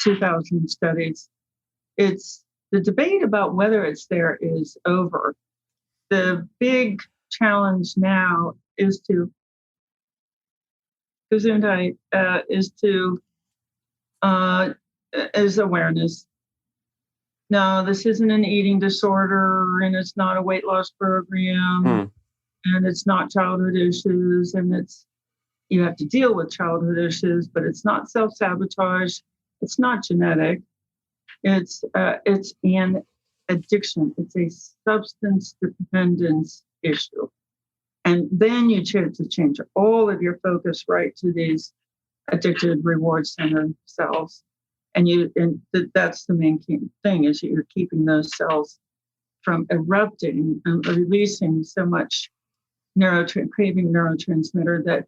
2,000 studies. It's the debate about whether it's there is over. The big challenge now is awareness. No, this isn't an eating disorder, and it's not a weight loss program, and it's not childhood issues, and you have to deal with childhood issues, but it's not self-sabotage, it's not genetic, it's an addiction, it's a substance dependence issue. And then you choose to change all of your focus right to these addicted reward center cells. And that's the main key thing, is you're keeping those cells from erupting and releasing so much craving neurotransmitter that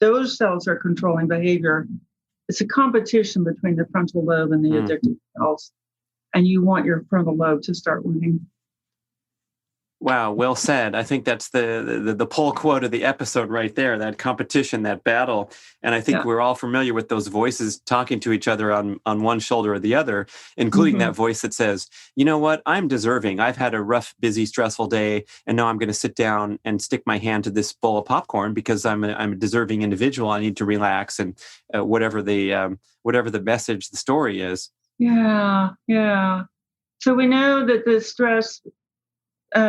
those cells are controlling behavior. It's a competition between the frontal lobe and the addicted cells. And you want your frontal lobe to start winning. Wow, well said. I think that's the pull quote of the episode right there, that competition, that battle. And I think we're all familiar with those voices talking to each other on one shoulder or the other, including that voice that says, you know what, I'm deserving. I've had a rough, busy, stressful day, and now I'm going to sit down and stick my hand to this bowl of popcorn because I'm a deserving individual. I need to relax, and whatever the message, the story is. Yeah. So we know that the stress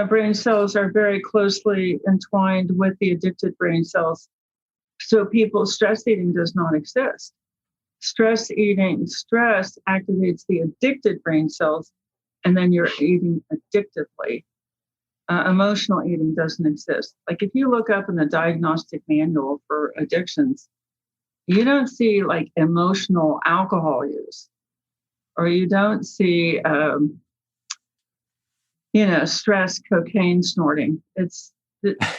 brain cells are very closely entwined with the addicted brain cells. So stress eating does not exist. Stress activates the addicted brain cells, and then you're eating addictively. Emotional eating doesn't exist. Like if you look up in the diagnostic manual for addictions, you don't see like emotional alcohol use, or you don't see stress cocaine snorting. It's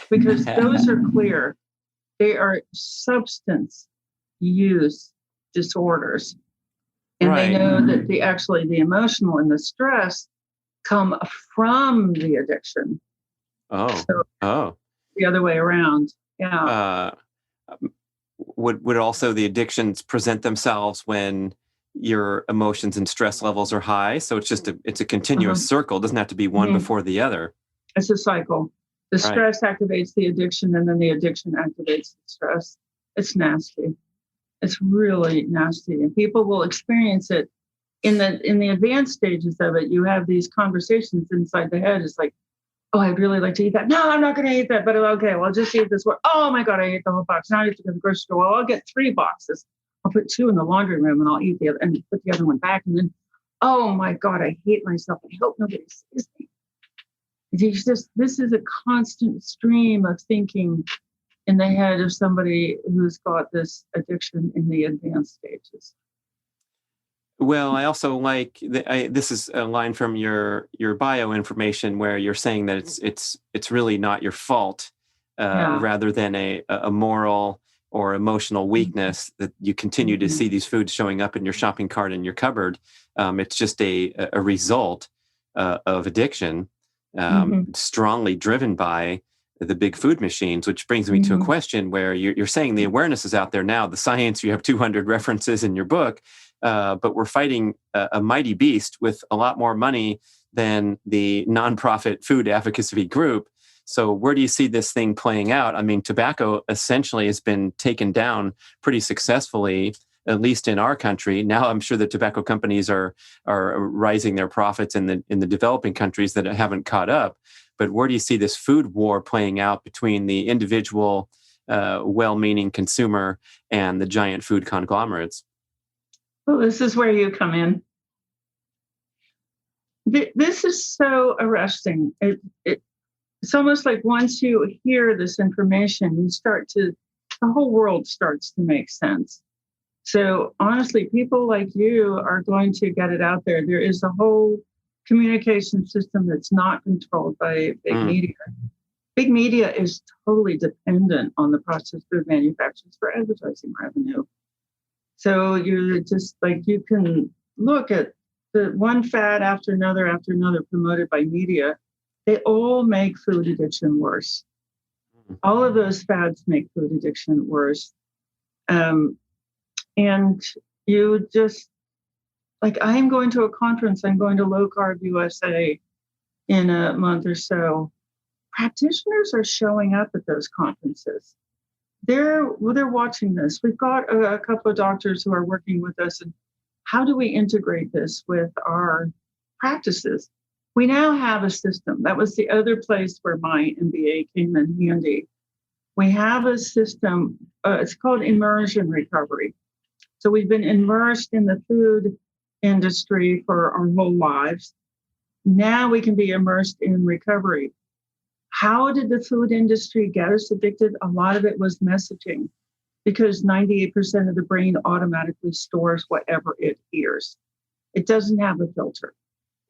because those are clear. They are substance use disorders. And they know that the emotional and the stress come from the addiction. So the other way around. Yeah. Would also the addictions present themselves when your emotions and stress levels are high? So it's a continuous circle. It doesn't have to be one before the other. It's a cycle. The stress activates the addiction, and then the addiction activates the stress. It's nasty. It's really nasty. And people will experience it in the advanced stages of it. You have these conversations inside the head. It's like, oh, I'd really like to eat that. No, I'm not going to eat that. But okay, well, I'll just eat this one. Oh my God, I ate the whole box. Now I have to go to the grocery store. Well, I'll get 3 boxes. I'll put 2 in the laundry room, and I'll eat the other, and put the other one back. And then, oh my God, I hate myself. I hope nobody sees me. This is a constant stream of thinking in the head of somebody who's got this addiction in the advanced stages. Well, I also like this is a line from your bio information where you're saying that it's really not your fault, rather than a moral or emotional weakness that you continue to see these foods showing up in your shopping cart and your cupboard. It's just a result of addiction, strongly driven by the big food machines, which brings me to a question where you're saying the awareness is out there now, the science, you have 200 references in your book, but we're fighting a mighty beast with a lot more money than the nonprofit food advocacy group. So where do you see this thing playing out? I mean, tobacco essentially has been taken down pretty successfully, at least in our country. Now I'm sure the tobacco companies are rising their profits in the developing countries that haven't caught up. But where do you see this food war playing out between the individual, well-meaning consumer and the giant food conglomerates? Well, this is where you come in. This is so arresting. It's almost like once you hear this information, the whole world starts to make sense. So honestly, people like you are going to get it out there. There is a whole communication system that's not controlled by big media. Big media is totally dependent on the processed food manufacturers for advertising revenue. So you can look at the one fad after another promoted by media. They all make food addiction worse. All of those fads make food addiction worse. And you just, like, I am going to a conference, I'm going to Low Carb USA in a month or so. Practitioners are showing up at those conferences. They're watching this. We've got a couple of doctors who are working with us. And how do we integrate this with our practices? We now have a system. That was the other place where my MBA came in handy. We have a system, it's called immersion recovery. So we've been immersed in the food industry for our whole lives. Now we can be immersed in recovery. How did the food industry get us addicted? A lot of it was messaging, because 98% of the brain automatically stores whatever it hears. It doesn't have a filter.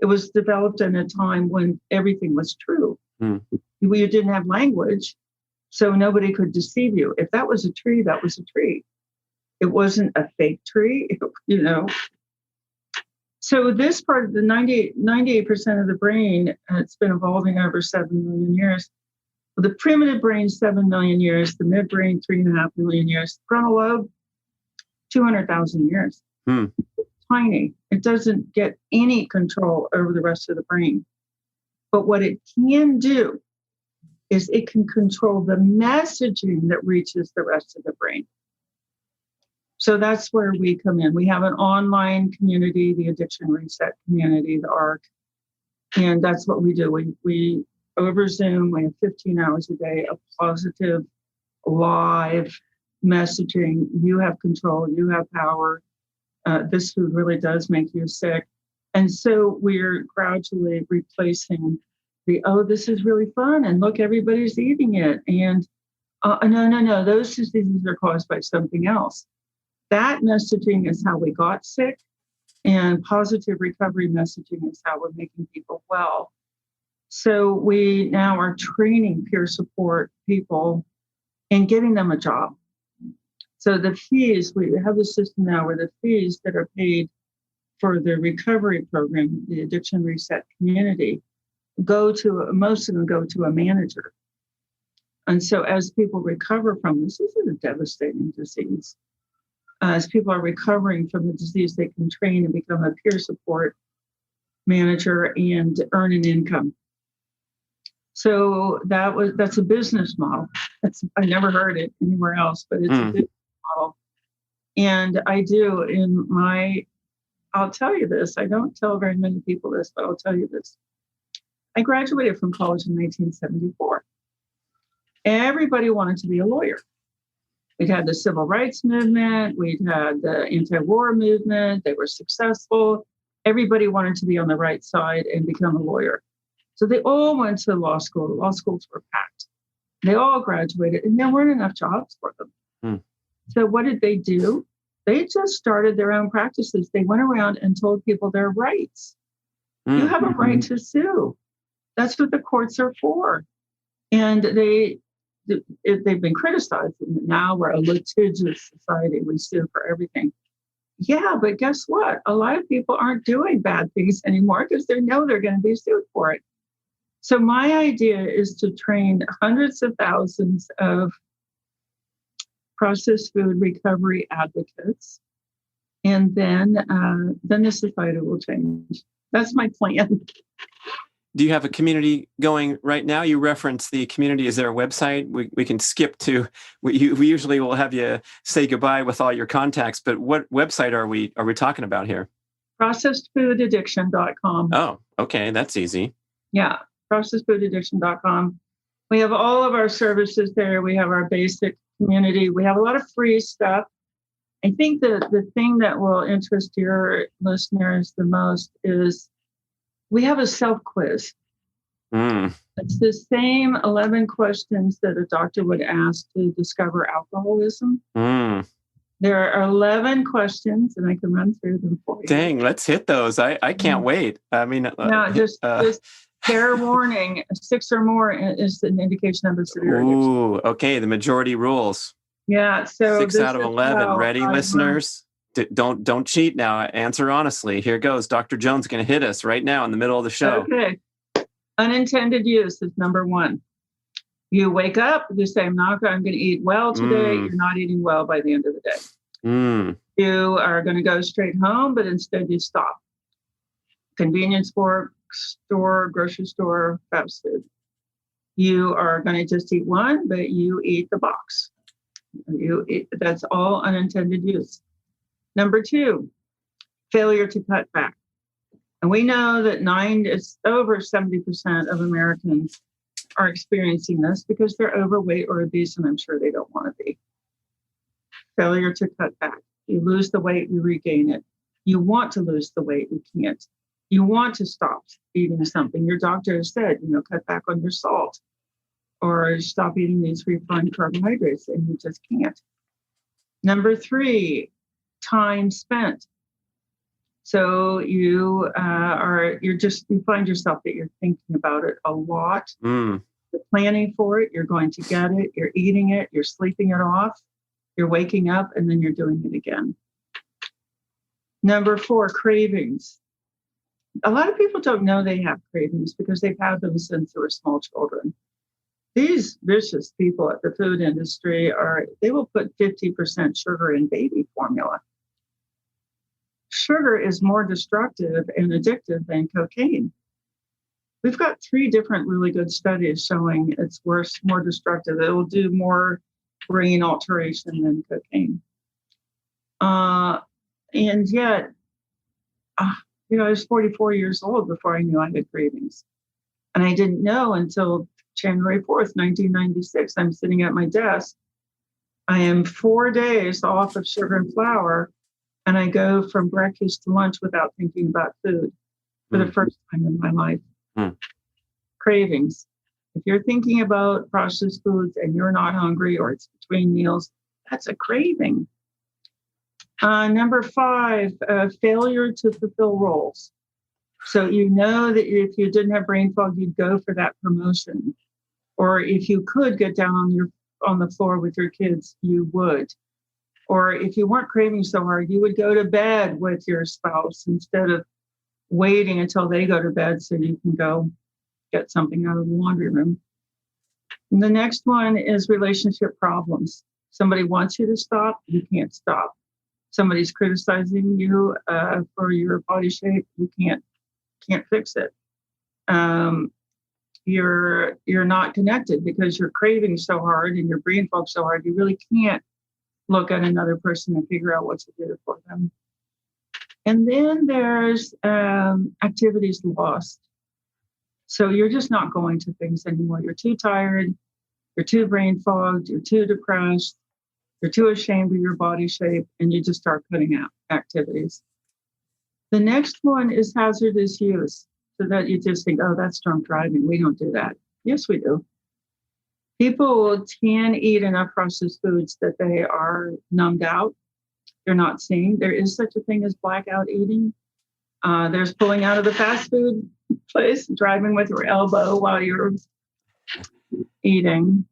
It was developed in a time when everything was true. You didn't have language, so nobody could deceive you. If that was a tree, that was a tree. It wasn't a fake tree, So this part of the 98% of the brain, it's been evolving over 7 million years. The primitive brain, 7 million years. The midbrain, 3.5 million years. The frontal lobe, 200,000 years. Tiny. It doesn't get any control over the rest of the brain. But what it can do is it can control the messaging that reaches the rest of the brain. So that's where we come in. We have an online community, the Addiction Reset community, the ARC, and that's what we do. We over Zoom, we have 15 hours a day of positive, live messaging. You have control, you have power. This food really does make you sick. And so we're gradually replacing this is really fun, and look, everybody's eating it. And no, those diseases are caused by something else. That messaging is how we got sick, and positive recovery messaging is how we're making people well. So we now are training peer support people and getting them a job. So the fees, we have a system now where the fees that are paid for the recovery program, the Addiction Reset community, most of them go to a manager. And so as people recover from this is a devastating disease. As people are recovering from the disease, they can train and become a peer support manager and earn an income. So that's a business model. I never heard it anywhere else, but it's a business model. And I'll tell you this, I don't tell very many people this, but I'll tell you this. I graduated from college in 1974. Everybody wanted to be a lawyer. We'd had the civil rights movement. We'd had the anti-war movement. They were successful. Everybody wanted to be on the right side and become a lawyer. So they all went to law school. The law schools were packed. They all graduated, and there weren't enough jobs for them. So what did they do? They just started their own practices. They went around and told people their rights. You have a right to sue. That's what the courts are for. And they've been criticized. Now we're a litigious society. We sue for everything. Yeah, but guess what? A lot of people aren't doing bad things anymore because they know they're going to be sued for it. So my idea is to train hundreds of thousands of processed food recovery advocates, and then the society will change. That's my plan. do you have a community going right now? You reference the community. Is there a website? We can skip to, we usually will have you say goodbye with all your contacts, but what website are we talking about here? Processedfoodaddiction.com. Oh, okay. That's easy. Yeah, processedfoodaddiction.com. We have all of our services there. We have our basic community. We have a lot of free stuff. I think the thing that will interest your listeners the most is we have a self-quiz. It's the same 11 questions that a doctor would ask to discover alcoholism. There are 11 questions, and I can run through them for you. Dang, let's hit those. I can't wait. I mean, just fair warning, 6 or more is an indication of a severe addiction. Ooh, okay, the majority rules. Yeah, so 6 out of 11. Ready, listeners? Don't cheat now. Answer honestly. Here goes. Dr. Jones is going to hit us right now in the middle of the show. Okay. Unintended use is number 1. You wake up, you say, I'm going to eat well today. You're not eating well by the end of the day. You are going to go straight home, but instead you stop. Convenience store, grocery store, fast food. You are going to just eat one, but you eat the box. That's all unintended use. Number 2, failure to cut back. And we know that it's over 70% of Americans are experiencing this because they're overweight or obese, and I'm sure they don't want to be. Failure to cut back. You lose the weight, you regain it. You want to lose the weight, you can't. You want to stop eating something. Your doctor has said, cut back on your salt or stop eating these refined carbohydrates, and you just can't. Number 3, time spent. So you find yourself that you're thinking about it a lot. You're planning for it. You're going to get it. You're eating it. You're sleeping it off. You're waking up, and then you're doing it again. Number 4, cravings. A lot of people don't know they have cravings because they've had them since they were small children. These vicious people at the food industry they will put 50% sugar in baby formula. Sugar is more destructive and addictive than cocaine. We've got 3 different really good studies showing it's worse, more destructive. It will do more brain alteration than cocaine. And yet, I was 44 years old before I knew I had cravings. And I didn't know until January 4th, 1996. I'm sitting at my desk. I am 4 days off of sugar and flour, and I go from breakfast to lunch without thinking about food for the first time in my life. Cravings. If you're thinking about processed foods and you're not hungry or it's between meals, that's a craving. Number 5, failure to fulfill roles. So you know that if you didn't have brain fog, you'd go for that promotion. Or if you could get down on the floor with your kids, you would. Or if you weren't craving so hard, you would go to bed with your spouse instead of waiting until they go to bed so you can go get something out of the laundry room. And the next one is relationship problems. Somebody wants you to stop, you can't stop. Somebody's criticizing you for your body shape, you can't fix it. You're not connected because you're craving so hard and your brain fog so hard, you really can't look at another person and figure out what to do for them. And then there's activities lost. So you're just not going to things anymore. You're too tired, you're too brain fogged, you're too depressed, you're too ashamed of your body shape, and you just start cutting out activities. The next one is hazardous use. So that you just think, oh, that's drunk driving. We don't do that. Yes, we do. People can eat enough processed foods that they are numbed out. They're not seeing. There is such a thing as blackout eating. There's pulling out of the fast food place, driving with your elbow while you're eating.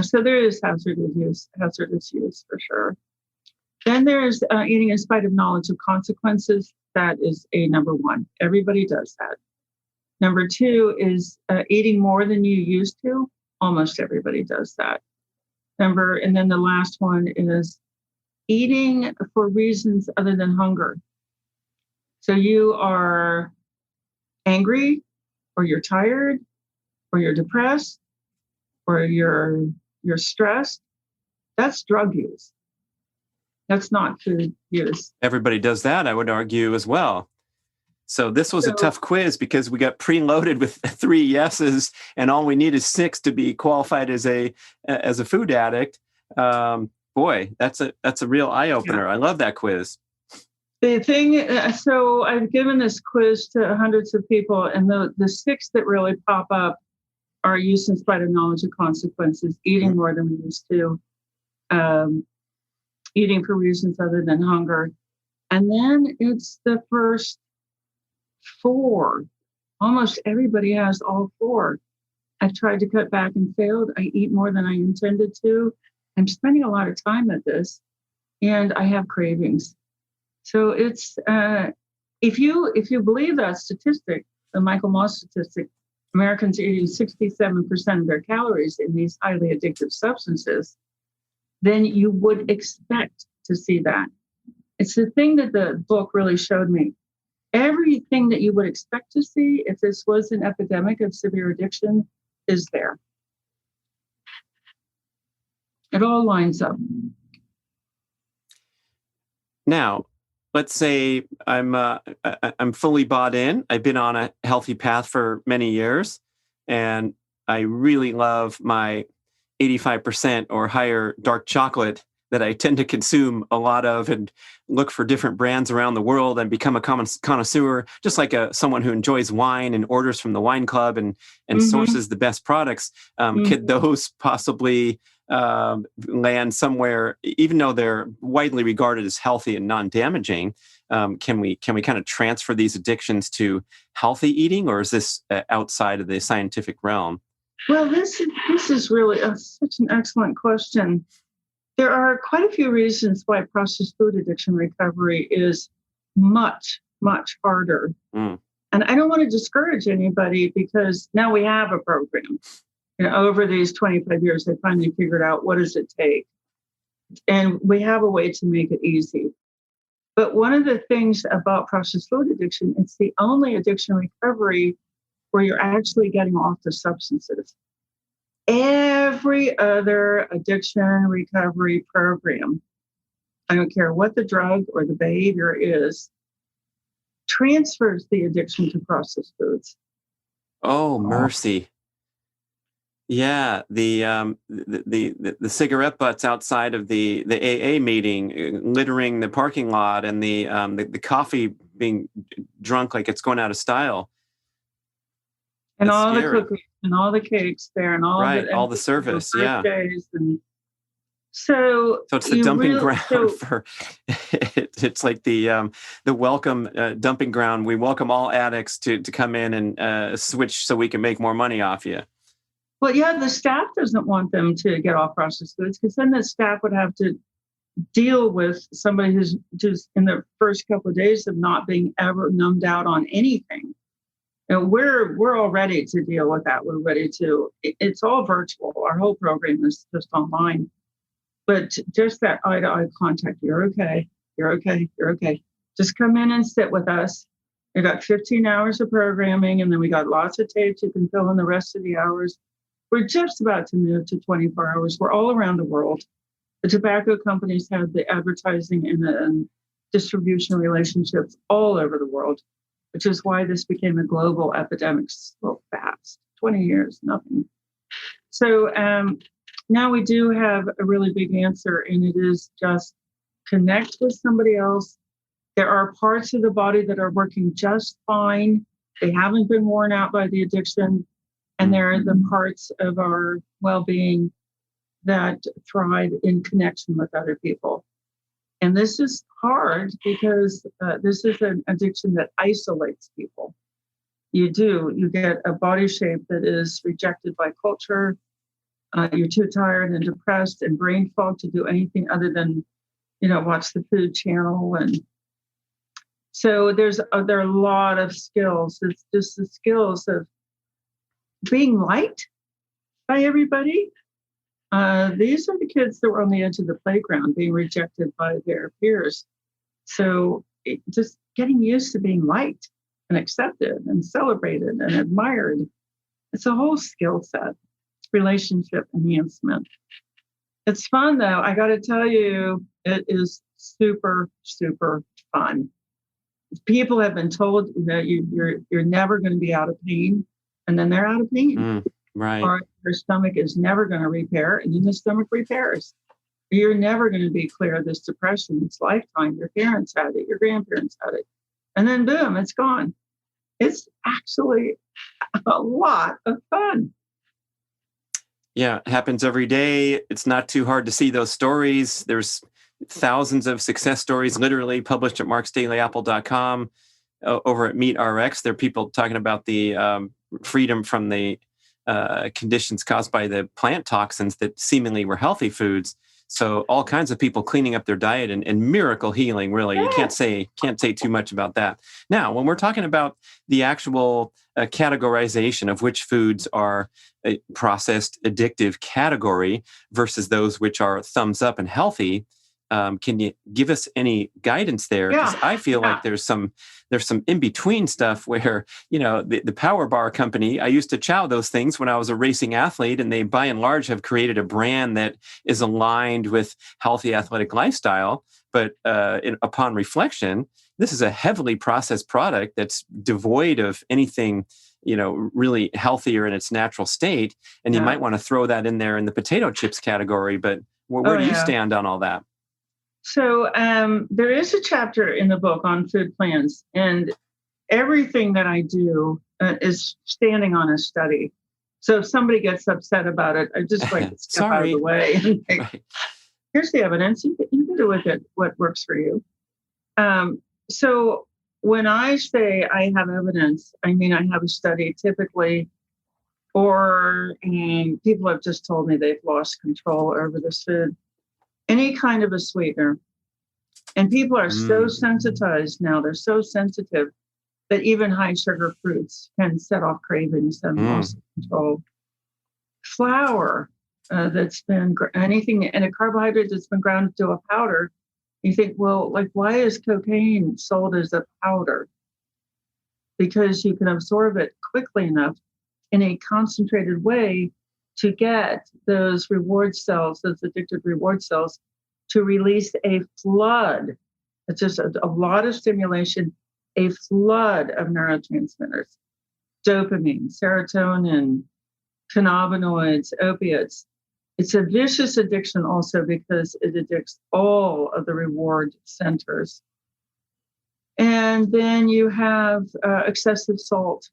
So there is hazardous use for sure. Then there's eating in spite of knowledge of consequences. That is a number 1. Everybody does that. Number 2 is eating more than you used to. Almost everybody does that. And then the last one is eating for reasons other than hunger. So you are angry, or you're tired, or you're depressed, or you're stressed, that's drug use. That's not food use. Everybody does that, I would argue, as well. So this was a tough quiz because we got preloaded with 3 yeses, and all we need is 6 to be qualified as a food addict. Boy, that's a real eye opener. Yeah. I love that quiz. The thing, so I've given this quiz to hundreds of people, and the 6 that really pop up are use in spite of knowledge of consequences, eating more than we used to, eating for reasons other than hunger, and then it's the first 4. Almost everybody has all 4. I've tried to cut back and failed. I eat more than I intended to. I'm spending a lot of time at this, and I have cravings. So it's if you believe that statistic, the Michael Moss statistic, Americans eating 67% of their calories in these highly addictive substances, then you would expect to see that. It's the thing that the book really showed me. Everything that you would expect to see if this was an epidemic of severe addiction is there. It all lines up. Now, let's say I'm fully bought in. I've been on a healthy path for many years, and I really love my 85% or higher dark chocolate that I tend to consume a lot of, and look for different brands around the world and become a connoisseur, just like someone who enjoys wine and orders from the wine club and sources the best products. Could those possibly land somewhere, even though they're widely regarded as healthy and non-damaging? Can we kind of transfer these addictions to healthy eating, or is this outside of the scientific realm? Well, this is really such an excellent question. There are quite a few reasons why processed food addiction recovery is much, much harder. And I don't want to discourage anybody, because now we have a program. Over these 25 years, I finally figured out what does it take. And we have a way to make it easy. But one of the things about processed food addiction, it's the only addiction recovery where you're actually getting off the substances. Every other addiction recovery program, I don't care what the drug or the behavior is, transfers the addiction to processed foods. Oh, mercy. Yeah, the cigarette butts outside of the AA meeting, littering the parking lot, and the coffee being drunk like it's going out of style. And That's all scary. the cookies and all the cakes there, and all the service, yeah. And so it's the dumping ground for. It's like the welcome dumping ground. We welcome all addicts to come in and switch so we can make more money off you. Well, yeah, the staff doesn't want them to get off processed foods, because then the staff would have to deal with somebody who's just in the first couple of days of not being ever numbed out on anything. And we're all ready to deal with that. We're ready to. It's all virtual. Our whole program is just online. But just that eye-to-eye contact. You're okay. You're okay. You're okay. Just come in and sit with us. We got 15 hours of programming, and then we got lots of tapes you can fill in the rest of the hours. We're just about to move to 24 hours. We're all around the world. The tobacco companies have the advertising and the distribution relationships all over the world, which is why this became a global epidemic so fast. 20 years, nothing. So now we do have a really big answer, and it is just connect with somebody else. There are parts of the body that are working just fine. They haven't been worn out by the addiction. And there are the parts of our well-being that thrive in connection with other people. And this is hard because this is an addiction that isolates people. You get a body shape that is rejected by culture. You're too tired and depressed and brain fog to do anything other than, watch the Food Channel. And so there are a lot of skills. It's just the skills of being liked by everybody. These are the kids that were on the edge of the playground being rejected by their peers. So just getting used to being liked and accepted and celebrated and admired. It's a whole skill set, relationship enhancement. It's fun, though. I got to tell you, it is super, super fun. People have been told that you're never going to be out of pain, and then they're out of pain. Right. Or your stomach is never going to repair, and then the stomach repairs. You're never going to be clear of this depression. It's lifetime. Your parents had it. Your grandparents had it. And then boom, it's gone. It's actually a lot of fun. Yeah, it happens every day. It's not too hard to see those stories. There's thousands of success stories literally published at marksdailyapple.com. Over at MeatRx, there are people talking about the freedom from the conditions caused by the plant toxins that seemingly were healthy foods. So all kinds of people cleaning up their diet and miracle healing, really. You can't say too much about that. Now, when we're talking about the actual categorization of which foods are a processed addictive category versus those which are thumbs up and healthy, can you give us any guidance there? Because I feel like there's some in-between stuff where, the Power Bar company, I used to chow those things when I was a racing athlete, and they by and large have created a brand that is aligned with healthy athletic lifestyle. But upon reflection, this is a heavily processed product that's devoid of anything, really healthier in its natural state. And you might want to throw that in there in the potato chips category. But where do you stand on all that? So there is a chapter in the book on food plans, and everything that I do is standing on a study. So if somebody gets upset about it, I just like to step out of the way. And think, here's the evidence. You can do with it what works for you. So when I say I have evidence, I mean I have a study typically, or people have just told me they've lost control over this food. Any kind of a sweetener. And people are so sensitized now, they're so sensitive that even high sugar fruits can set off cravings and loss of control. Flour that's been anything, and a carbohydrate that's been ground to a powder. You think, well, why is cocaine sold as a powder? Because you can absorb it quickly enough in a concentrated way to get those reward cells, those addicted reward cells, to release a flood. It's just a lot of stimulation, a flood of neurotransmitters, dopamine, serotonin, cannabinoids, opiates. It's a vicious addiction also because it addicts all of the reward centers. And then you have excessive salt.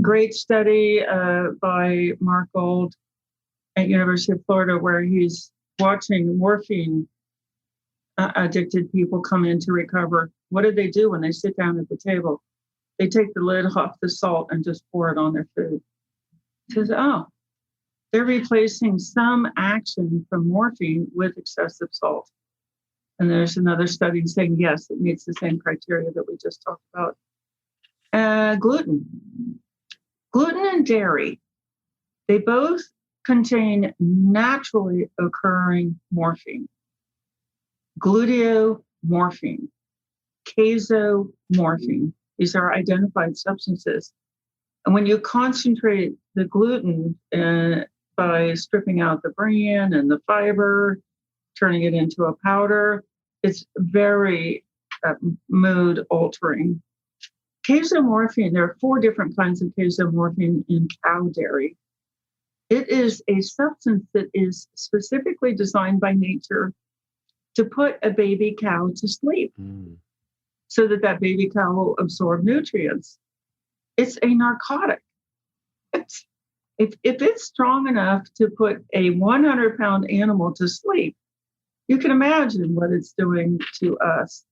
Great study by Mark Gold at University of Florida, where he's watching morphine addicted people come in to recover. What do they do when they sit down at the table? They take the lid off the salt and just pour it on their food. He says, they're replacing some action from morphine with excessive salt. And there's another study saying, yes, it meets the same criteria that we just talked about. Gluten and dairy, they both contain naturally occurring morphine. Gluteomorphine, casomorphine, these are identified substances. And when you concentrate the gluten by stripping out the bran and the fiber, turning it into a powder, it's very mood altering. Casomorphine, there are 4 different kinds of casomorphine in cow dairy. It is a substance that is specifically designed by nature to put a baby cow to sleep so that baby cow will absorb nutrients. It's a narcotic. If it's strong enough to put a 100-pound animal to sleep, you can imagine what it's doing to us.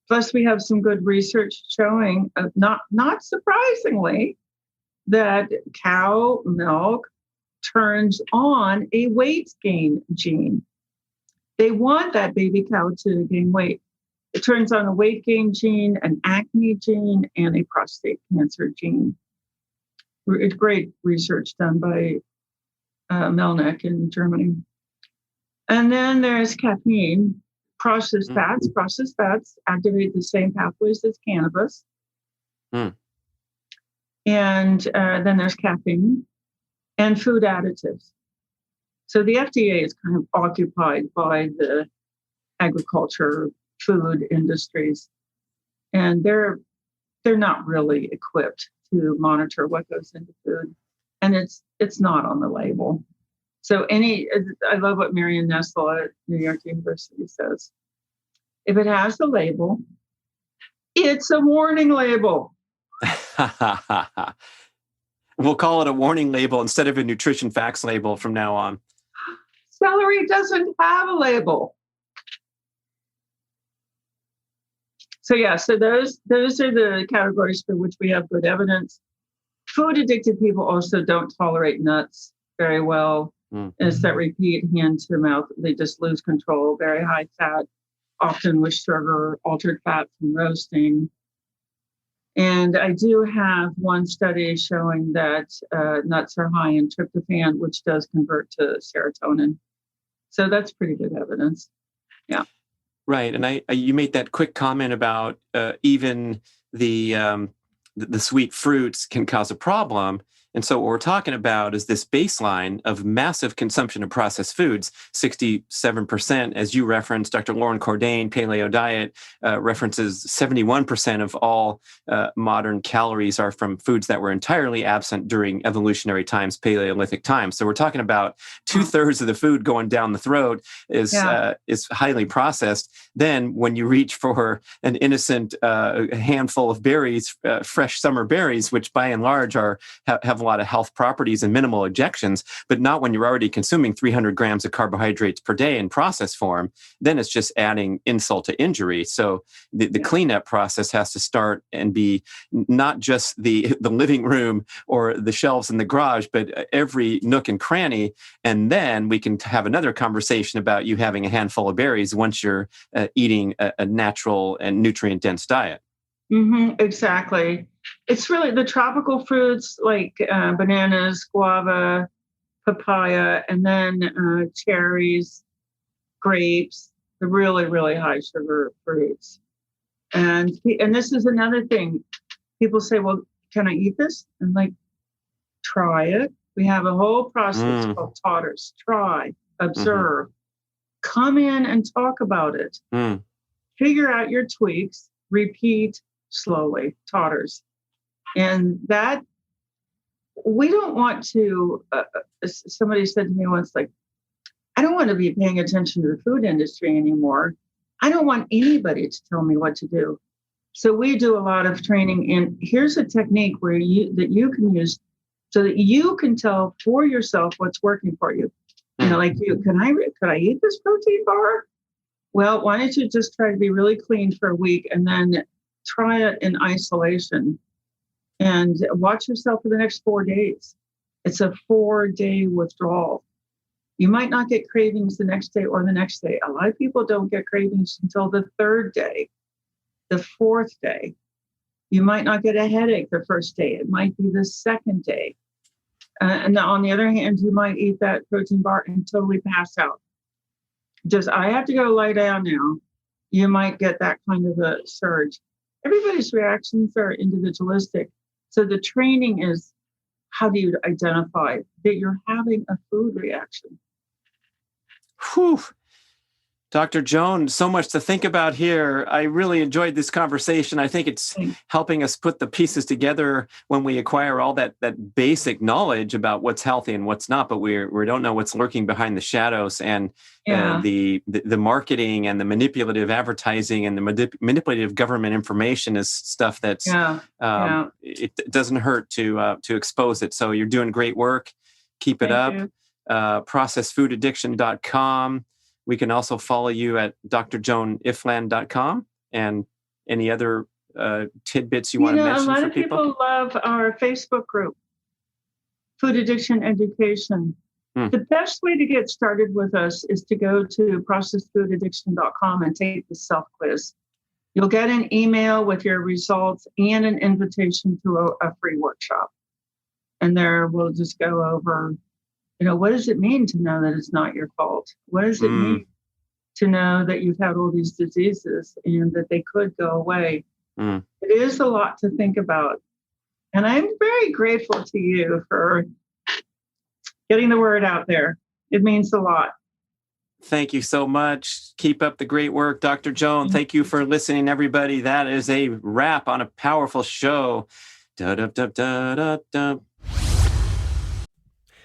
Plus, we have some good research showing, not surprisingly, that cow milk turns on a weight gain gene. They want that baby cow to gain weight. It turns on a weight gain gene, an acne gene, and a prostate cancer gene. It's great research done by Melnick in Germany. And then there's caffeine. Processed fats activate the same pathways as cannabis. Mm. And then there's caffeine and food additives. So the FDA is kind of occupied by the agriculture, food industries, and they're not really equipped to monitor what goes into food, and it's not on the label. So I love what Marion Nestle at New York University says. If it has a label, it's a warning label. We'll call it a warning label instead of a nutrition facts label from now on. Celery doesn't have a label. So those are the categories for which we have good evidence. Food addicted people also don't tolerate nuts very well. As that repeat hand to mouth, they just lose control. Very high fat, often with sugar, altered fat from roasting. And I do have one study showing that nuts are high in tryptophan, which does convert to serotonin. So that's pretty good evidence. Yeah. Right. And you made that quick comment about even the sweet fruits can cause a problem. And so what we're talking about is this baseline of massive consumption of processed foods. 67%, as you referenced, Dr. Lauren Cordain, Paleo Diet, references 71% of all modern calories are from foods that were entirely absent during evolutionary times, Paleolithic times. So we're talking about 2/3 of the food going down the throat is highly processed. Then when you reach for an innocent handful of berries, fresh summer berries, which by and large have a lot of health properties and minimal ejections, but not when you're already consuming 300 grams of carbohydrates per day in processed form, then it's just adding insult to injury. So the cleanup process has to start and be not just the living room or the shelves in the garage, but every nook and cranny. And then we can have another conversation about you having a handful of berries once you're eating a natural and nutrient-dense diet. Exactly. It's really the tropical fruits like bananas, guava, papaya, and then cherries, grapes, the really, really high sugar fruits. And this is another thing. People say, well, can I eat this? And try it. We have a whole process called totters. Try, observe, come in and talk about it. Figure out your tweaks, repeat slowly, totters. And that we don't want to, somebody said to me once, I don't want to be paying attention to the food industry anymore. I don't want anybody to tell me what to do. So we do a lot of training, and here's a technique that you can use so that you can tell for yourself what's working for you. Can I eat this protein bar? Well, why don't you just try to be really clean for a week and then try it in isolation and watch yourself for the next 4 days. It's a 4-day withdrawal. You might not get cravings the next day or the next day. A lot of people don't get cravings until the 3rd day, the 4th day. You might not get a headache the 1st day. It might be the 2nd day. And on the other hand, you might eat that protein bar and totally pass out. I have to go lie down now. You might get that kind of a surge. Everybody's reactions are individualistic. So the training is, how do you identify that you're having a food reaction? Whew. Dr. Joan, so much to think about here. I really enjoyed this conversation. I think it's helping us put the pieces together when we acquire all that basic knowledge about what's healthy and what's not, but we don't know what's lurking behind the shadows. And the marketing and the manipulative advertising and the manipulative government information is stuff that's it doesn't hurt to expose it. So you're doing great work. Keep it up. Processedfoodaddiction.com. We can also follow you at drjoanifland.com and any other tidbits you want to mention for people. A lot of people love our Facebook group, Food Addiction Education. The best way to get started with us is to go to processedfoodaddiction.com and take the self-quiz. You'll get an email with your results and an invitation to a free workshop. And there we'll just go over, what does it mean to know that it's not your fault? What does it mean to know that you've had all these diseases and that they could go away? It is a lot to think about. And I'm very grateful to you for getting the word out there. It means a lot. Thank you so much. Keep up the great work, Dr. Joan. Thank you for listening, everybody. That is a wrap on a powerful show. Da-da-da-da-da-da.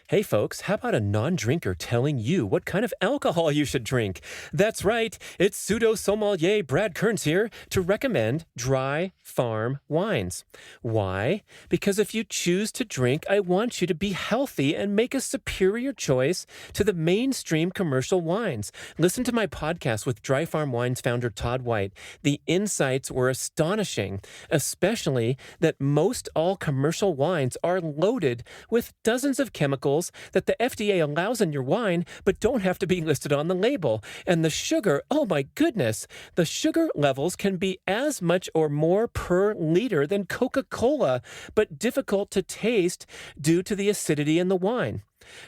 Hey folks, how about a non-drinker telling you what kind of alcohol you should drink? That's right, it's pseudo-sommelier Brad Kearns here to recommend dry farm wines. Why? Because if you choose to drink, I want you to be healthy and make a superior choice to the mainstream commercial wines. Listen to my podcast with Dry Farm Wines founder Todd White. The insights were astonishing, especially that most all commercial wines are loaded with dozens of chemicals that the FDA allows in your wine, but don't have to be listed on the label. And the sugar, oh my goodness, the sugar levels can be as much or more per liter than Coca-Cola, but difficult to taste due to the acidity in the wine.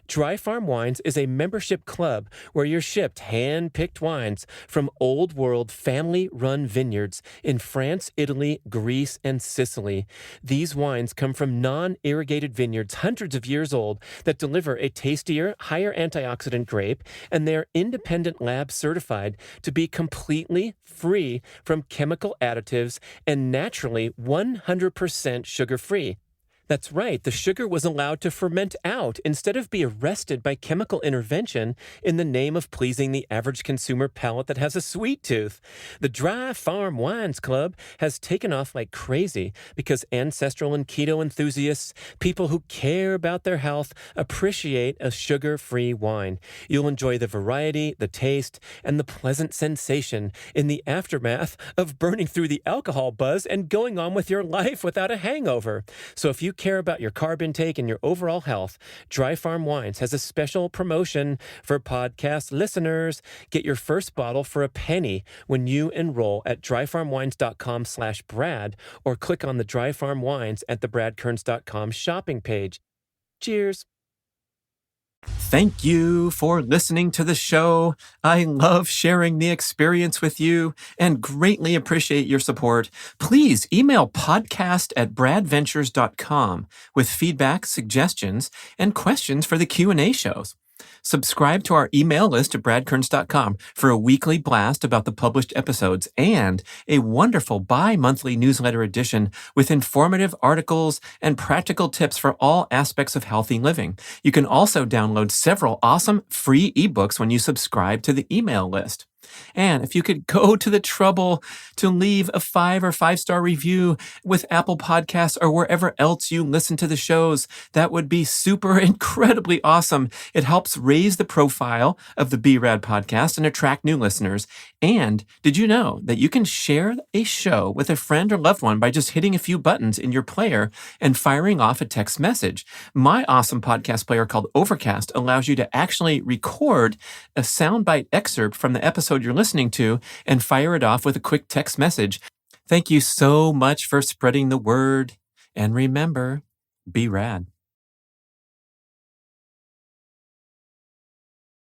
Dry Farm Wines is a membership club where you're shipped hand-picked wines from old-world family-run vineyards in France, Italy, Greece, and Sicily. These wines come from non-irrigated vineyards hundreds of years old that deliver a tastier, higher antioxidant grape, and they're independent lab certified to be completely free from chemical additives and naturally 100% sugar-free. That's right, the sugar was allowed to ferment out instead of be arrested by chemical intervention in the name of pleasing the average consumer palate that has a sweet tooth. The Dry Farm Wines Club has taken off like crazy because ancestral and keto enthusiasts, people who care about their health, appreciate a sugar-free wine. You'll enjoy the variety, the taste, and the pleasant sensation in the aftermath of burning through the alcohol buzz and going on with your life without a hangover. So if you care about your carb intake and your overall health, Dry Farm Wines has a special promotion for podcast listeners. Get your first bottle for a penny when you enroll at dryfarmwines.com/Brad or click on the Dry Farm Wines at the bradkearns.com shopping page. Cheers. Thank you for listening to the show. I love sharing the experience with you and greatly appreciate your support. Please email podcast@bradventures.com with feedback, suggestions, and questions for the Q&A shows. Subscribe to our email list at bradkearns.com for a weekly blast about the published episodes and a wonderful bi-monthly newsletter edition with informative articles and practical tips for all aspects of healthy living. You can also download several awesome free ebooks when you subscribe to the email list. And if you could go to the trouble to leave a 5 or 5-star review with Apple Podcasts or wherever else you listen to the shows, that would be super incredibly awesome. It helps raise the profile of the B-Rad podcast and attract new listeners. And did you know that you can share a show with a friend or loved one by just hitting a few buttons in your player and firing off a text message? My awesome podcast player called Overcast allows you to actually record a soundbite excerpt from the episode you're listening to and fire it off with a quick text message. Thank you so much for spreading the word. And remember, be rad.